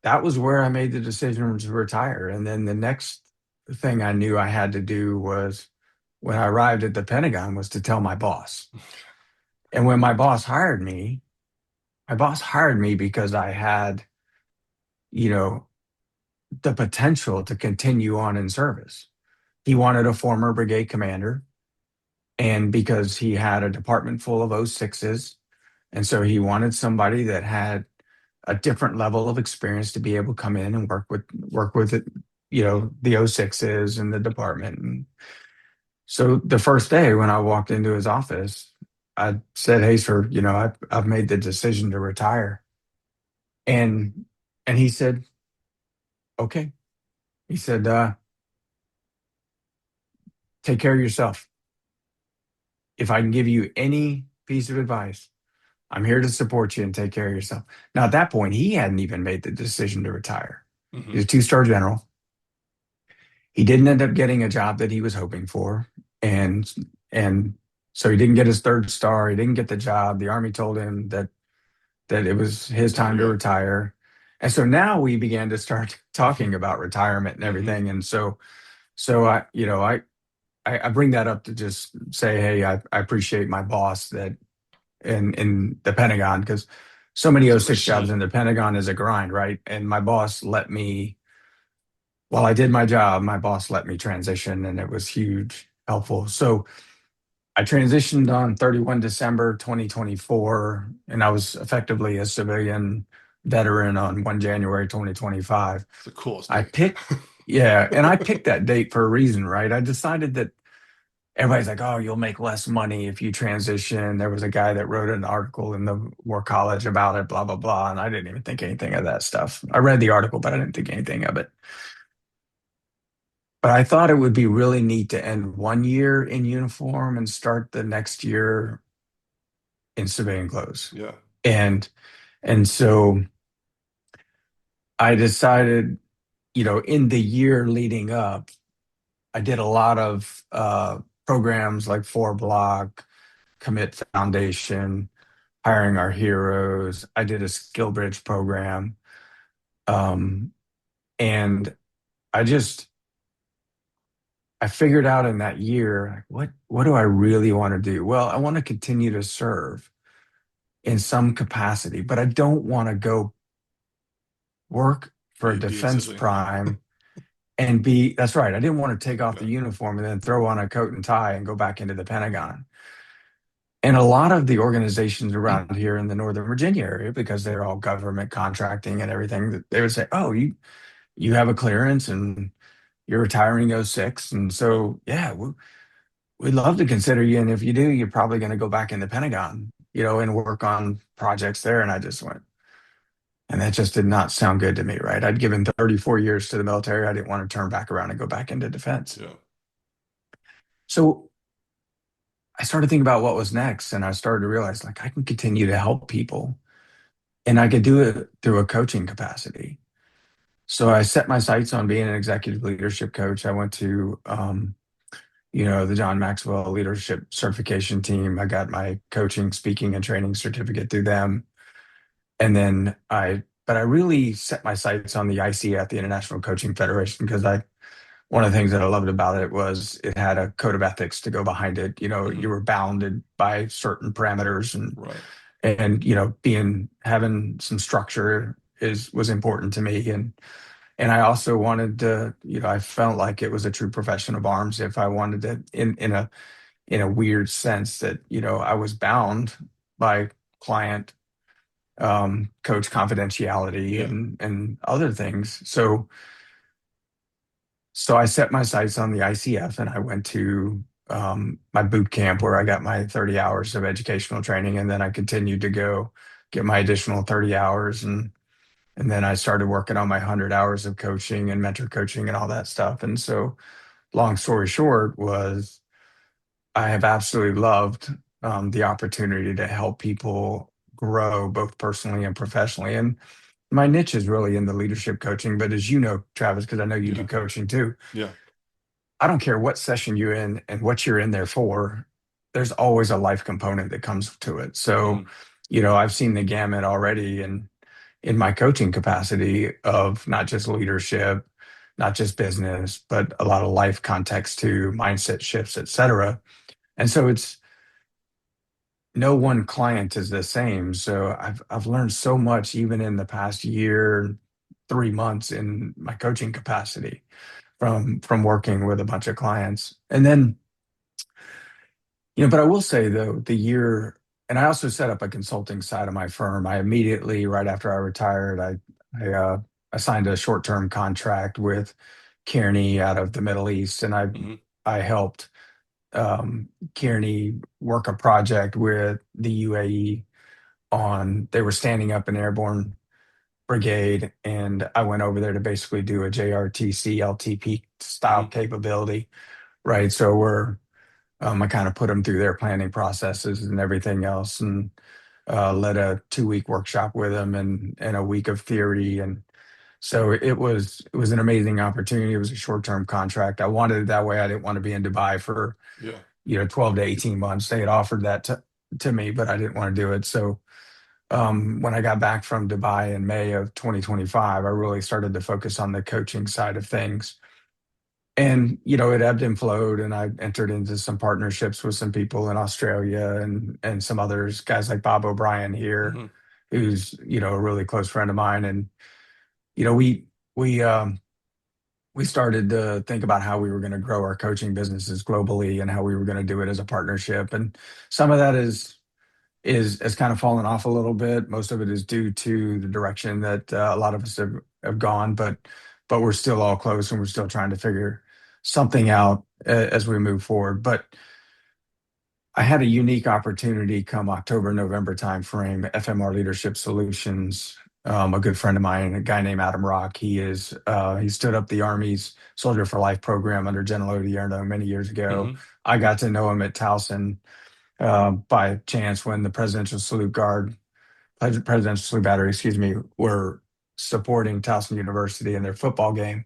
that was where I made the decision to retire. And then the next thing I knew I had to do was when I arrived at the Pentagon was to tell my boss. And when my boss hired me because I had, you know, the potential to continue on in service. He wanted a former brigade commander, and because he had a department full of O6s, and so he wanted somebody that had a different level of experience to be able to come in and work with it, the O6s and the department. And so the first day when I walked into his office, I said, "Hey, sir, I've made the decision to retire." And and he said, "Okay." He said, "Take care of yourself. If I can give you any piece of advice, I'm here to support you and take care of yourself." Now, at that point, he hadn't even made the decision to retire. Hmm. He's a two-star general. He didn't end up getting a job that he was hoping for. And so he didn't get his third star. He didn't get the job. The Army told him that it was his Time to time to go. retire. And so now we began to start talking about retirement and Hmm. everything. And so I bring that up to just say, hey, I appreciate my boss that in the Pentagon because so many It's O a six jobs machine. in the Pentagon is a grind, right? And my boss let me, while I did my job, my boss let me transition, and it was huge, helpful. So I transitioned on 31 December 2024, and I was effectively a civilian veteran on 1 January 2025. It's the coolest I date. picked, yeah, and I picked that date for a reason, right? I decided that everybody's like, "Oh, you'll make less money if you transition." There was a guy that wrote an article in the War College about it, blah, blah, blah. And I didn't even think anything of that stuff. I read the article, but I didn't think anything of it. But I thought it would be really neat to end one year in uniform and start the next year in civilian clothes. Yeah. And and so I decided, in the year leading up, I did a lot of programs like Four Block, Commit Foundation, Hiring Our Heroes. I did a Skill Bridge program. Um, and I just I figured out in that year, like, what do I really want to do? Well, I want to continue to serve in some capacity, but I don't want to go work for a Be in defense civilian. prime and be, that's right. I didn't want to take off Yeah. the uniform and then throw on a coat and tie and go back into the Pentagon. And a lot of the organizations around here in the Northern Virginia area, because they're all government contracting and everything, they would say, "Oh, you have a clearance and you're retiring '06, and Right. so yeah, we'd love to consider you. And if you do, you're probably going to go back in the Pentagon, and work on projects there." And I just went, and that just did not sound good to me, right? I'd given 34 years to the military. I didn't want to turn back around and go back into defense. Yeah. So I started thinking about what was next, and I started to realize like I can continue to help people, and I could do it through a coaching capacity. So I set my sights on being an executive leadership coach. I went to the John Maxwell Leadership Certification Team. I got my coaching, speaking, and training certificate through them. And then but I really set my sights on the ICF, the International Coaching Federation, because one of the things that I loved about it was it had a code of ethics to go behind it. Hmm. You were bounded by certain parameters, and Right. having some structure was important to me. And I also wanted to, I felt like it was a true profession of arms if I wanted to, in a weird sense that, I was bound by client coach confidentiality Yeah. and other things. So I set my sights on the ICF, and I went to my boot camp where I got my 30 hours of educational training, and then I continued to go get my additional 30 hours, and then I started working on my 100 hours of coaching and mentor coaching and all that stuff. And so, long story short, was I have absolutely loved the opportunity to help people grow both personally and professionally. And my niche is really in the leadership coaching. But as you know, Travis, because I know you do Yeah. coaching too, Yeah. I don't care what session you're in and what you're in there for, there's always a life component that comes to it. So, Hmm. I've seen the gamut already in my coaching capacity of not just leadership, not just business, but a lot of life context too, mindset shifts, et cetera. And so it's no one client is the same. So I've learned so much even in the past year, 3 months in my coaching capacity from working with a bunch of clients. And then, but I will say though, and I also set up a consulting side of my firm. I immediately, right after I retired, I signed a short-term contract with Kearney out of the Middle East, and Hmm. I helped Kearney work a project with the UAE on. They were standing up an airborne brigade, and I went over there to basically do a JRTC LTP style Hmm. capability, right? So I kind of put them through their planning processes and everything else, and led a 2-week workshop with them and a week of theory. And so it was an amazing opportunity. It was a short-term contract. I wanted it that way. I didn't want to be in Dubai for, Yeah. 12 to 18 months. They had offered that to me, but I didn't want to do it. So when I got back from Dubai in May of 2025, I really started to focus on the coaching side of things. And, it ebbed and flowed, and I entered into some partnerships with some people in Australia and some others, guys like Bob O'Brien here, Hmm. who's, a really close friend of mine. And, you know, we we we started to think about how we were going to grow our coaching businesses globally and how we were going to do it as a partnership. And some of that is has kind of fallen off a little bit. Most of it is due to the direction that a lot of us have gone, but we're still all close, and we're still trying to figure something out as we move forward. But I had a unique opportunity come October, November timeframe. FMR Leadership Solutions, a good friend of mine, a guy named Adam Rock. He stood up the Army's Soldier for Life program under General Odierno many years ago. Hmm. I got to know him at Towson by chance when the Presidential Salute Battery, excuse me, were supporting Towson University in their football game.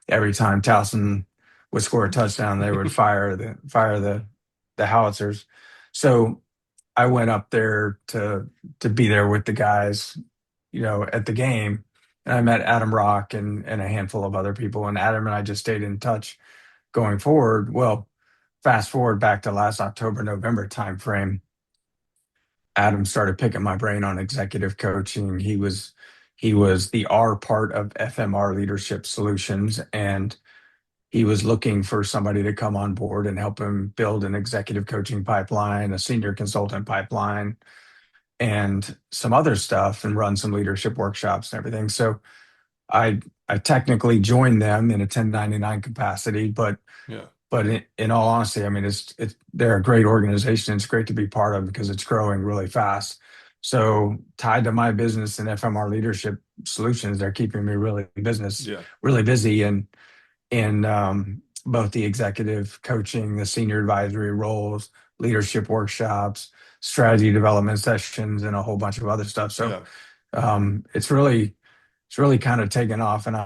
Every time Towson would score a touchdown, they would fire the howitzers. So I went up there to be there with the guys, at the game, and I met Adam Rock and a handful of other people. And Adam and I just stayed in touch going forward. Well, fast forward back to last October, November timeframe. Adam started picking my brain on executive coaching. He was the R part of FMR Leadership Solutions, and he was looking for somebody to come on board and help him build an executive coaching pipeline, a senior consultant pipeline, and some other stuff, and run some leadership workshops and everything. So I technically joined them in a 1099 capacity, but Yeah. in all honesty, I mean, it's they're a great organization. It's great to be part of because it's growing really fast. So tied to my business and FMR Leadership Solutions, they're keeping me Yeah. really busy in both the executive coaching, the senior advisory roles, leadership workshops, strategy development sessions, and a whole bunch of other stuff. So Yeah. it's really kind of taken off. And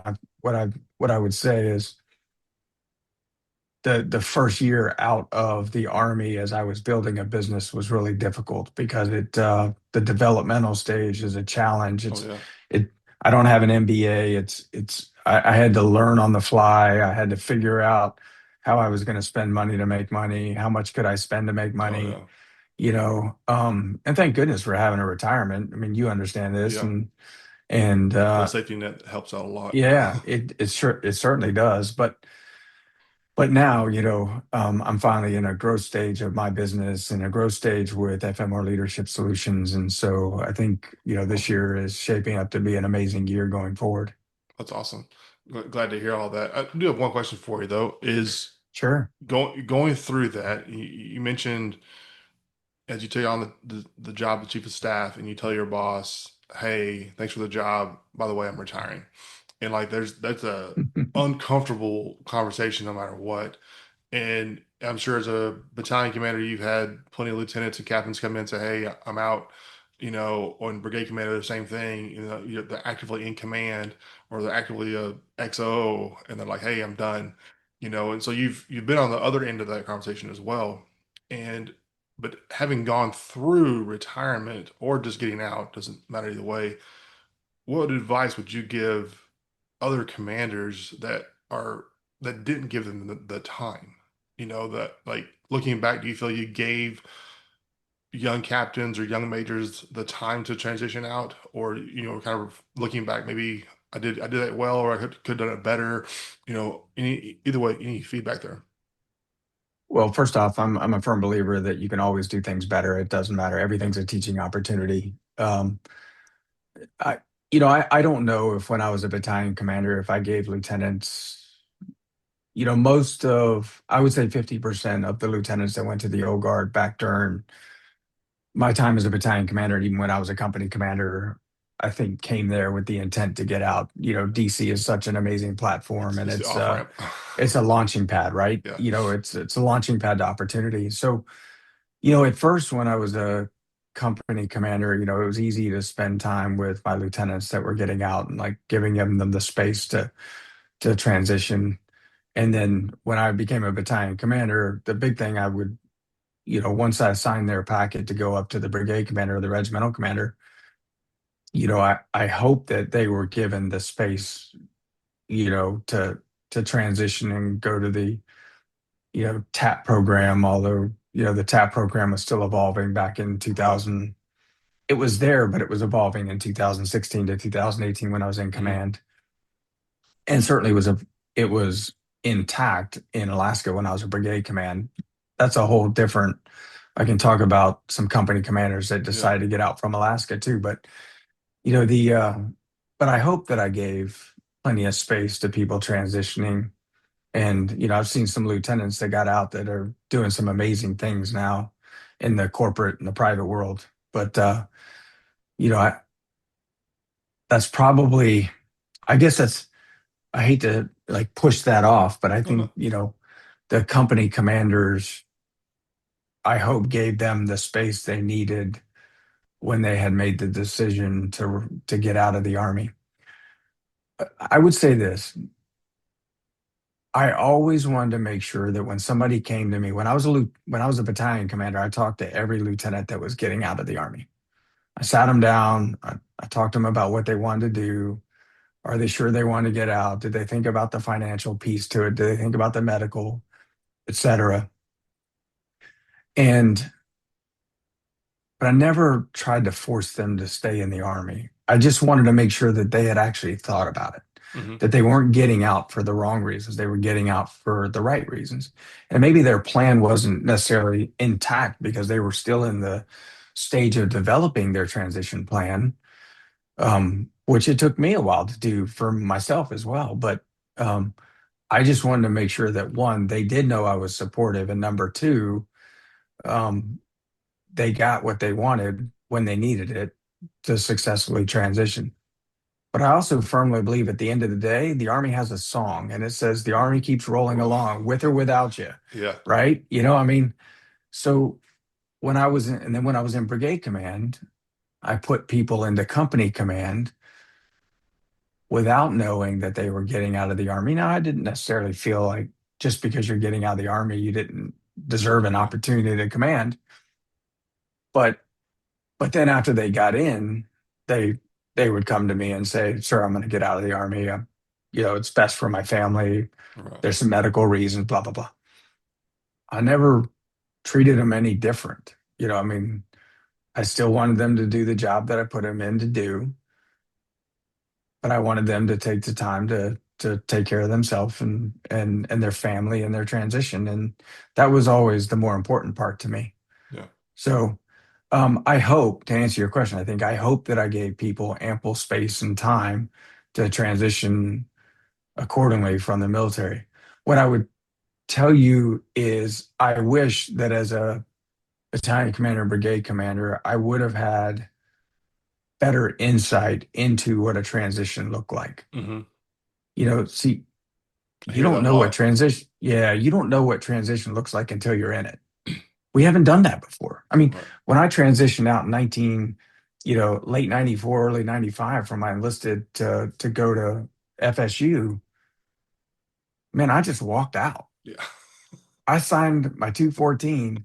what I would say is the first year out of the army as I was building a business was really difficult because the developmental stage is a challenge. Oh yeah. It I don't have an MBA. I had to learn on the fly. I had to figure out how I was going to spend money to make money. How much could I spend to make Oh money? yeah. And thank goodness for having a retirement. I mean, you understand this, Yeah. and The safety net helps out a lot. yeah, it certainly does. But now, I'm finally in a growth stage of my business and a growth stage with FMR Leadership Solutions. And so I think, this Awesome. year is shaping up to be an amazing year going forward. That's awesome. Glad to hear all that. I do have one question for you though. Is Sure. going through that, you mentioned as you take on the job of chief of staff and you tell your boss, "Hey, thanks for the job. By the way, I'm retiring." And like that's a uncomfortable conversation no matter what. And I'm sure as a battalion commander, you've had plenty of lieutenants and captains come in and say, "Hey, I'm out," or in brigade commander, the same thing. They're actively in command or they're actively a XO, and they're like, "Hey, I'm done." And so you've been on the other end of that conversation as well. And but having gone through retirement or just getting out, doesn't matter either way. What advice would you give other commanders that didn't give them the time? That like looking back, do you feel you gave young captains or young majors the time to transition out, or kind of looking back, maybe I did that well, or I could have done it better. Either way, any feedback there? Well, first off, I'm a firm believer that you can always do things better. It doesn't matter. Yeah, Everything's a teaching opportunity. I don't know if when I was a battalion commander, if I gave lieutenants, I would say 50% of the lieutenants that went to the old guard back during my time as a battalion commander, and even when I was a company commander, I think came there with the intent to get out. DC is such an amazing platform, and it's the it's off uh ramp. it's a launching pad, right? Yeah, It's a launching pad to opportunity. So, at first when I was a company commander, it was easy to spend time with my lieutenants that were getting out and like giving them the space to transition. And then when I became a battalion commander, the big thing I would, once I signed their packet to go up to the brigade commander or the regimental commander, I hope that they were given the space, to transition and go to the, TAP program, although, the TAP program was still evolving back in right. 2000. It was there, but it was evolving in 2016 to 2018 when I was in Mhm. command. And certainly it was intact in Alaska when I was a brigade command. That's a whole different. I can talk about some company commanders that Yeah, decided to get out from Alaska too, but the but I hope that I gave plenty of space to people transitioning. And I've seen some lieutenants that got out that are doing some amazing things now in the corporate and the private world. But I that's probably I guess that's I hate to like push that off, but I no, think, no, the company commanders, I hope gave them the space they needed when they had made the decision to get out of the army. I would say this. I always wanted to make sure that when somebody came to me, when I was a battalion commander, I talked to every lieutenant that was getting out of the Army. I sat them down. I talked to them about what they wanted to do. Are they sure they want to get out? Did they think about the financial piece to it? Did they think about the medical, et cetera? And but I never tried to force them to stay in the Army. I just wanted to make sure that they had actually thought about it, Hmm. that they weren't getting out for the wrong reasons. They were getting out for the right reasons. And maybe their plan wasn't necessarily intact because they were still in the stage of developing their transition plan, which it took me a while to do for myself as well. But um, I just wanted to make sure that one, they did know I was supportive, and number two, um, they got what they wanted when they needed it to successfully transition. But I also firmly believe at the end of the day, the Army has a song and it says the Army keeps rolling along with or without you, Yeah. right? So and then when I was in brigade command, I put people into company command without knowing that they were getting out of the Army. Now, I didn't necessarily feel like just because you're getting out of the Army, you didn't deserve an Yeah. opportunity to command. But But then after they got in, they they would come to me and say, "Sir, I'm going to get out of the Army. It's best for my family. Right. There's some medical reasons, blah blah blah." I never treated them any different. I still wanted them to do the job that I put them in to do, but I wanted them to take the time to take care of themselves and their family and their transition, and that was always the more important part to me. Yeah. So I hope, to answer your question, I hope that I gave people ample space and time to transition accordingly from the military. What I would tell you is I wish that as a battalion commander and brigade commander, I would have had better insight into what a transition looked like. Hmm. See, I you hear don't that a know what lot. transition, yeah, you don't know what transition looks like until you're in it. We haven't done that before. I mean, Right. when I transitioned out in late 94, early 95 from my enlisted to go to FSU, man, I just walked out. Yeah. I signed my 214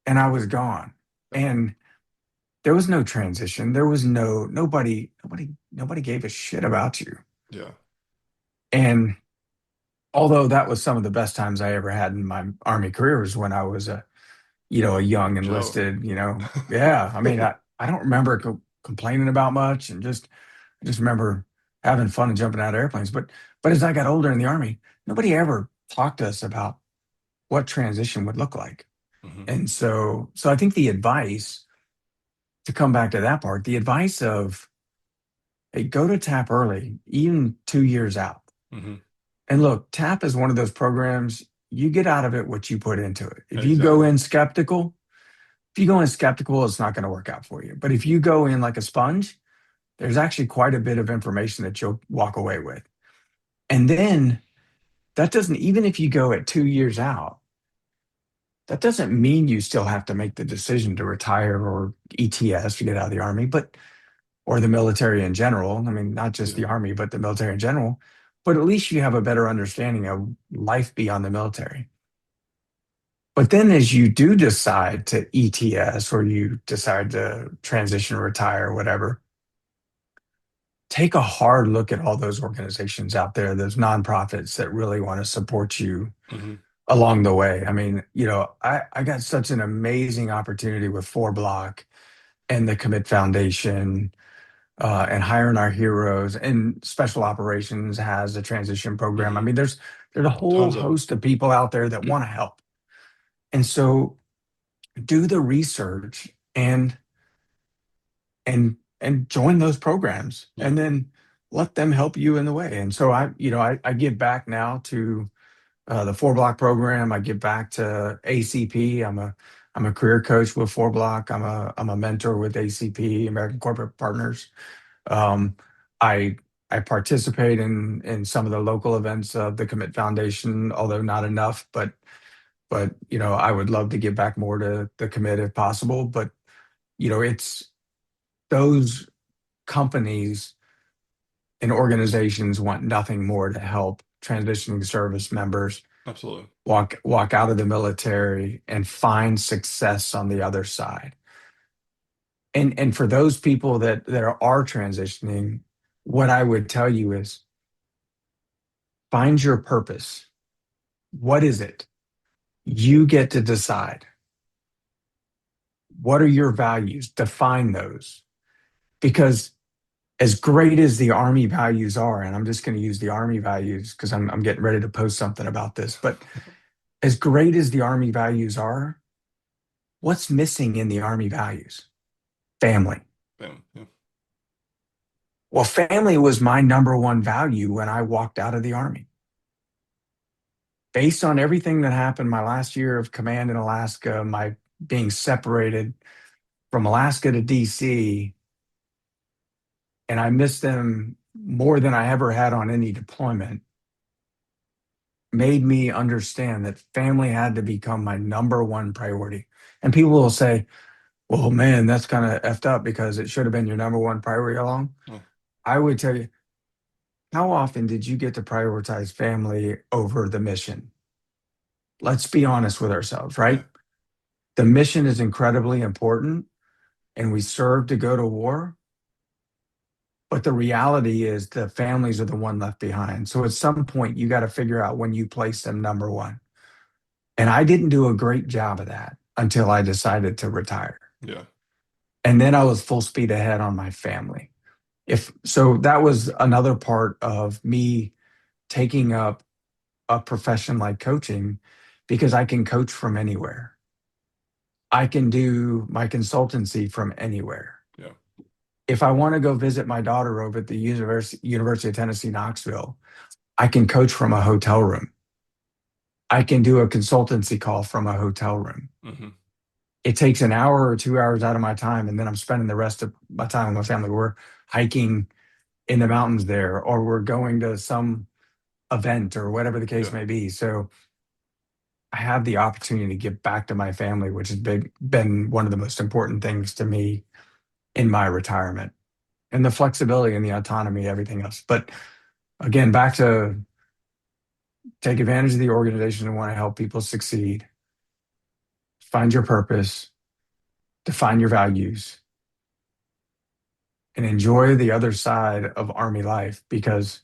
and I was gone. And there was no transition. There was nobody gave a shit about you. Yeah. And although that was some of the best times I ever had in my Army career was when I was a young Joe. enlisted, yeah. I mean, I don't remember complaining about much and I just remember having fun and jumping out of airplanes. But as I got older in the Army, nobody ever talked to us about what transition would look like. Hmm. And so I think the advice to come back to that part, the advice of, hey, go to TAP early, even 2 years out. Hmm. And look, TAP is one of those programs you get out of it what you put into it. Exactly. If you go in skeptical, it's not going to work out for you. But if you go in like a sponge, there's actually quite a bit of information that you'll walk away with. And then that doesn't, even if you go at 2 years out, that doesn't mean you still have to make the decision to retire or ETS to get out of the Army, or the military in general. I mean, not just Yeah. the Army, but the military in general. But at least you have a better understanding of life beyond the military. But then as you do decide to ETS or you decide to transition, retire, whatever, take a hard look at all those organizations out there, those nonprofits that really want to support you Hmm. along the way. I mean, I got such an amazing opportunity with Four Block and the Commit Foundation, and Hiring Our Heroes, and Special Operations has a transition program. I Hmm. mean, there's a whole Tons of them. host of people out there that want to help. And so do the research and join those programs Yeah. and then let them help you in the way. And so I give back now to the Four Block program. I give back to ACP. I'm a career coach with Four Block. I'm a mentor with ACP, American Corporate Partners. Um, I I participate in some of the local events of the Commit Foundation, although not enough. But I would love to give back more to the Commit if possible. But it's those companies and organizations want nothing more to help transitioning service members Absolutely. walk out of the military and find success on the other side. And for those people that are transitioning, what I would tell you is find your purpose. What is it? You get to decide. What are your values? Define those. Because as great as the Army values are, and I'm just going to use the Army values because I'm getting ready to post something about this, but as great as the Army values are, what's missing in the Army values? Family. Bam. Yeah. Well, family was my number one value when I walked out of the Army. Based on everything that happened my last year of command in Alaska, my being separated from Alaska to DC, and I missed them more than I ever had on any deployment, made me understand that family had to become my number one priority. And people will say, well, man, that's kind of effed up because it should have been your number one priority all along. Oh, I would tell you, how often did you get to prioritize family over the mission? Let's be honest with ourselves, yeah. right? The mission is incredibly important and we serve to go to war. But the reality is the families are the one left behind. So at some point, you got to figure out when you place them number one. And I didn't do a great job of that until I decided to retire. Yeah. And then I was full speed ahead on my family. If so, that was another part of me taking up a profession like coaching because I can coach from anywhere. I can do my consultancy from anywhere. Yeah. If I want to go visit my daughter over at the University of Tennessee, Knoxville, I can coach from a hotel room. I can do a consultancy call from a hotel room. Hmm. It takes an hour or 2 hours out of my time, and then I'm spending the rest of my time with my family. We're hiking in the mountains there, or we're going to some event or whatever the case Yeah. may be. So I have the opportunity to get back to my family, which has been one of the most important things to me in my retirement, and the flexibility and the autonomy, everything else. But again, back to take advantage of the organization and want to help people succeed. Find your purpose, define your values, and enjoy the other side of Army life. Because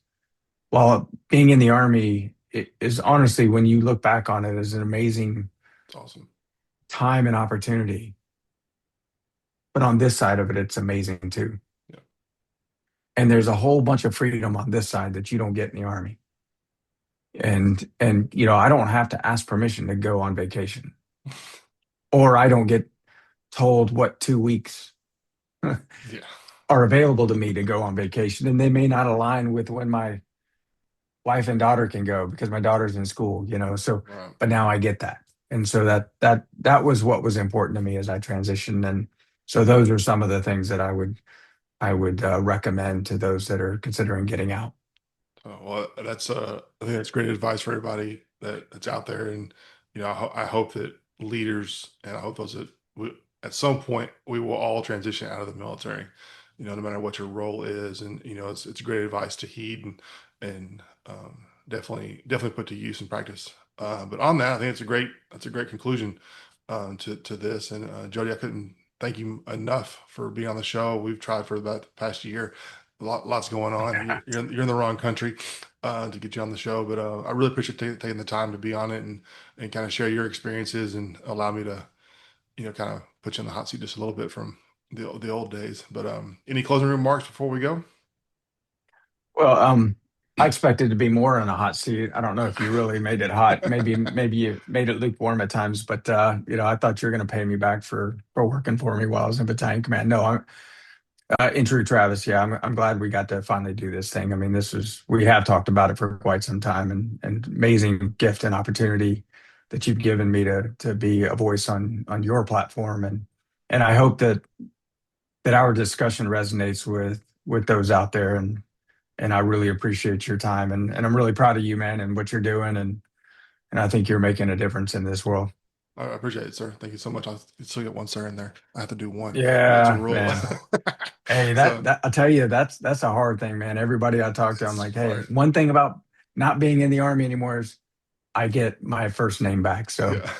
while being in the Army it is honestly, when you look back on it, is an amazing It's awesome. time and opportunity. But on this side of it, it's amazing too. Yeah. And there's a whole bunch of freedom on this side that you don't get in the Army. And I don't have to ask permission to go on vacation, or I don't get told what 2 weeks Yeah. are available to me to go on vacation, and they may not align with when my wife and daughter can go because my daughter's in school. So, Right. but now I get that, and so that was what was important to me as I transitioned, and so those are some of the things that I would recommend to those that are considering getting out. Well, I think that's great advice for everybody that's out there. And, I hope that leaders and I hope those that at some point we will all transition out of the military, no matter what your role is. And, it's great advice to heed and definitely put to use and practice. But on that, I think that's a great conclusion to this. And Jody, I couldn't thank you enough for being on the show. We've tried for about the past year. Lots going on. You're in the wrong country to get you on the show, but I really appreciate taking the time to be on it and kind of share your experiences and allow me to kind of put you in the hot seat just a little bit from the old days. But any closing remarks before we go? Well, I expected to be more in a hot seat. I don't know if you really made it hot. Maybe you made it lukewarm at times, but I thought you were going to pay me back for working for me while I was in battalion command. No, I'm in true Travis. Yeah, I'm glad we got to finally do this thing. I mean, we have talked about it for quite some time, and amazing gift and opportunity that you've given me to be a voice on your platform, and I hope that our discussion resonates with those out there, and I really appreciate your time, and I'm really proud of you, man, and what you're doing, and I think you're making a difference in this world. I appreciate it, sir. Thank you so much. I'll still get one sir in there. I have to do one. That's a Yeah, rule. man. Hey, So that I tell you, that's a hard thing, man. Everybody I talk to, I'm it's like, hey, hard. one thing about not being in the army anymore is I get my first name back. So Yeah.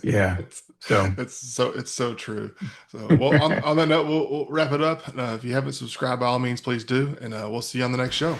yeah. It's So it's so true. So well, on that note, we'll wrap it up. If you haven't subscribed, by all means, please do, and we'll see you on the next show.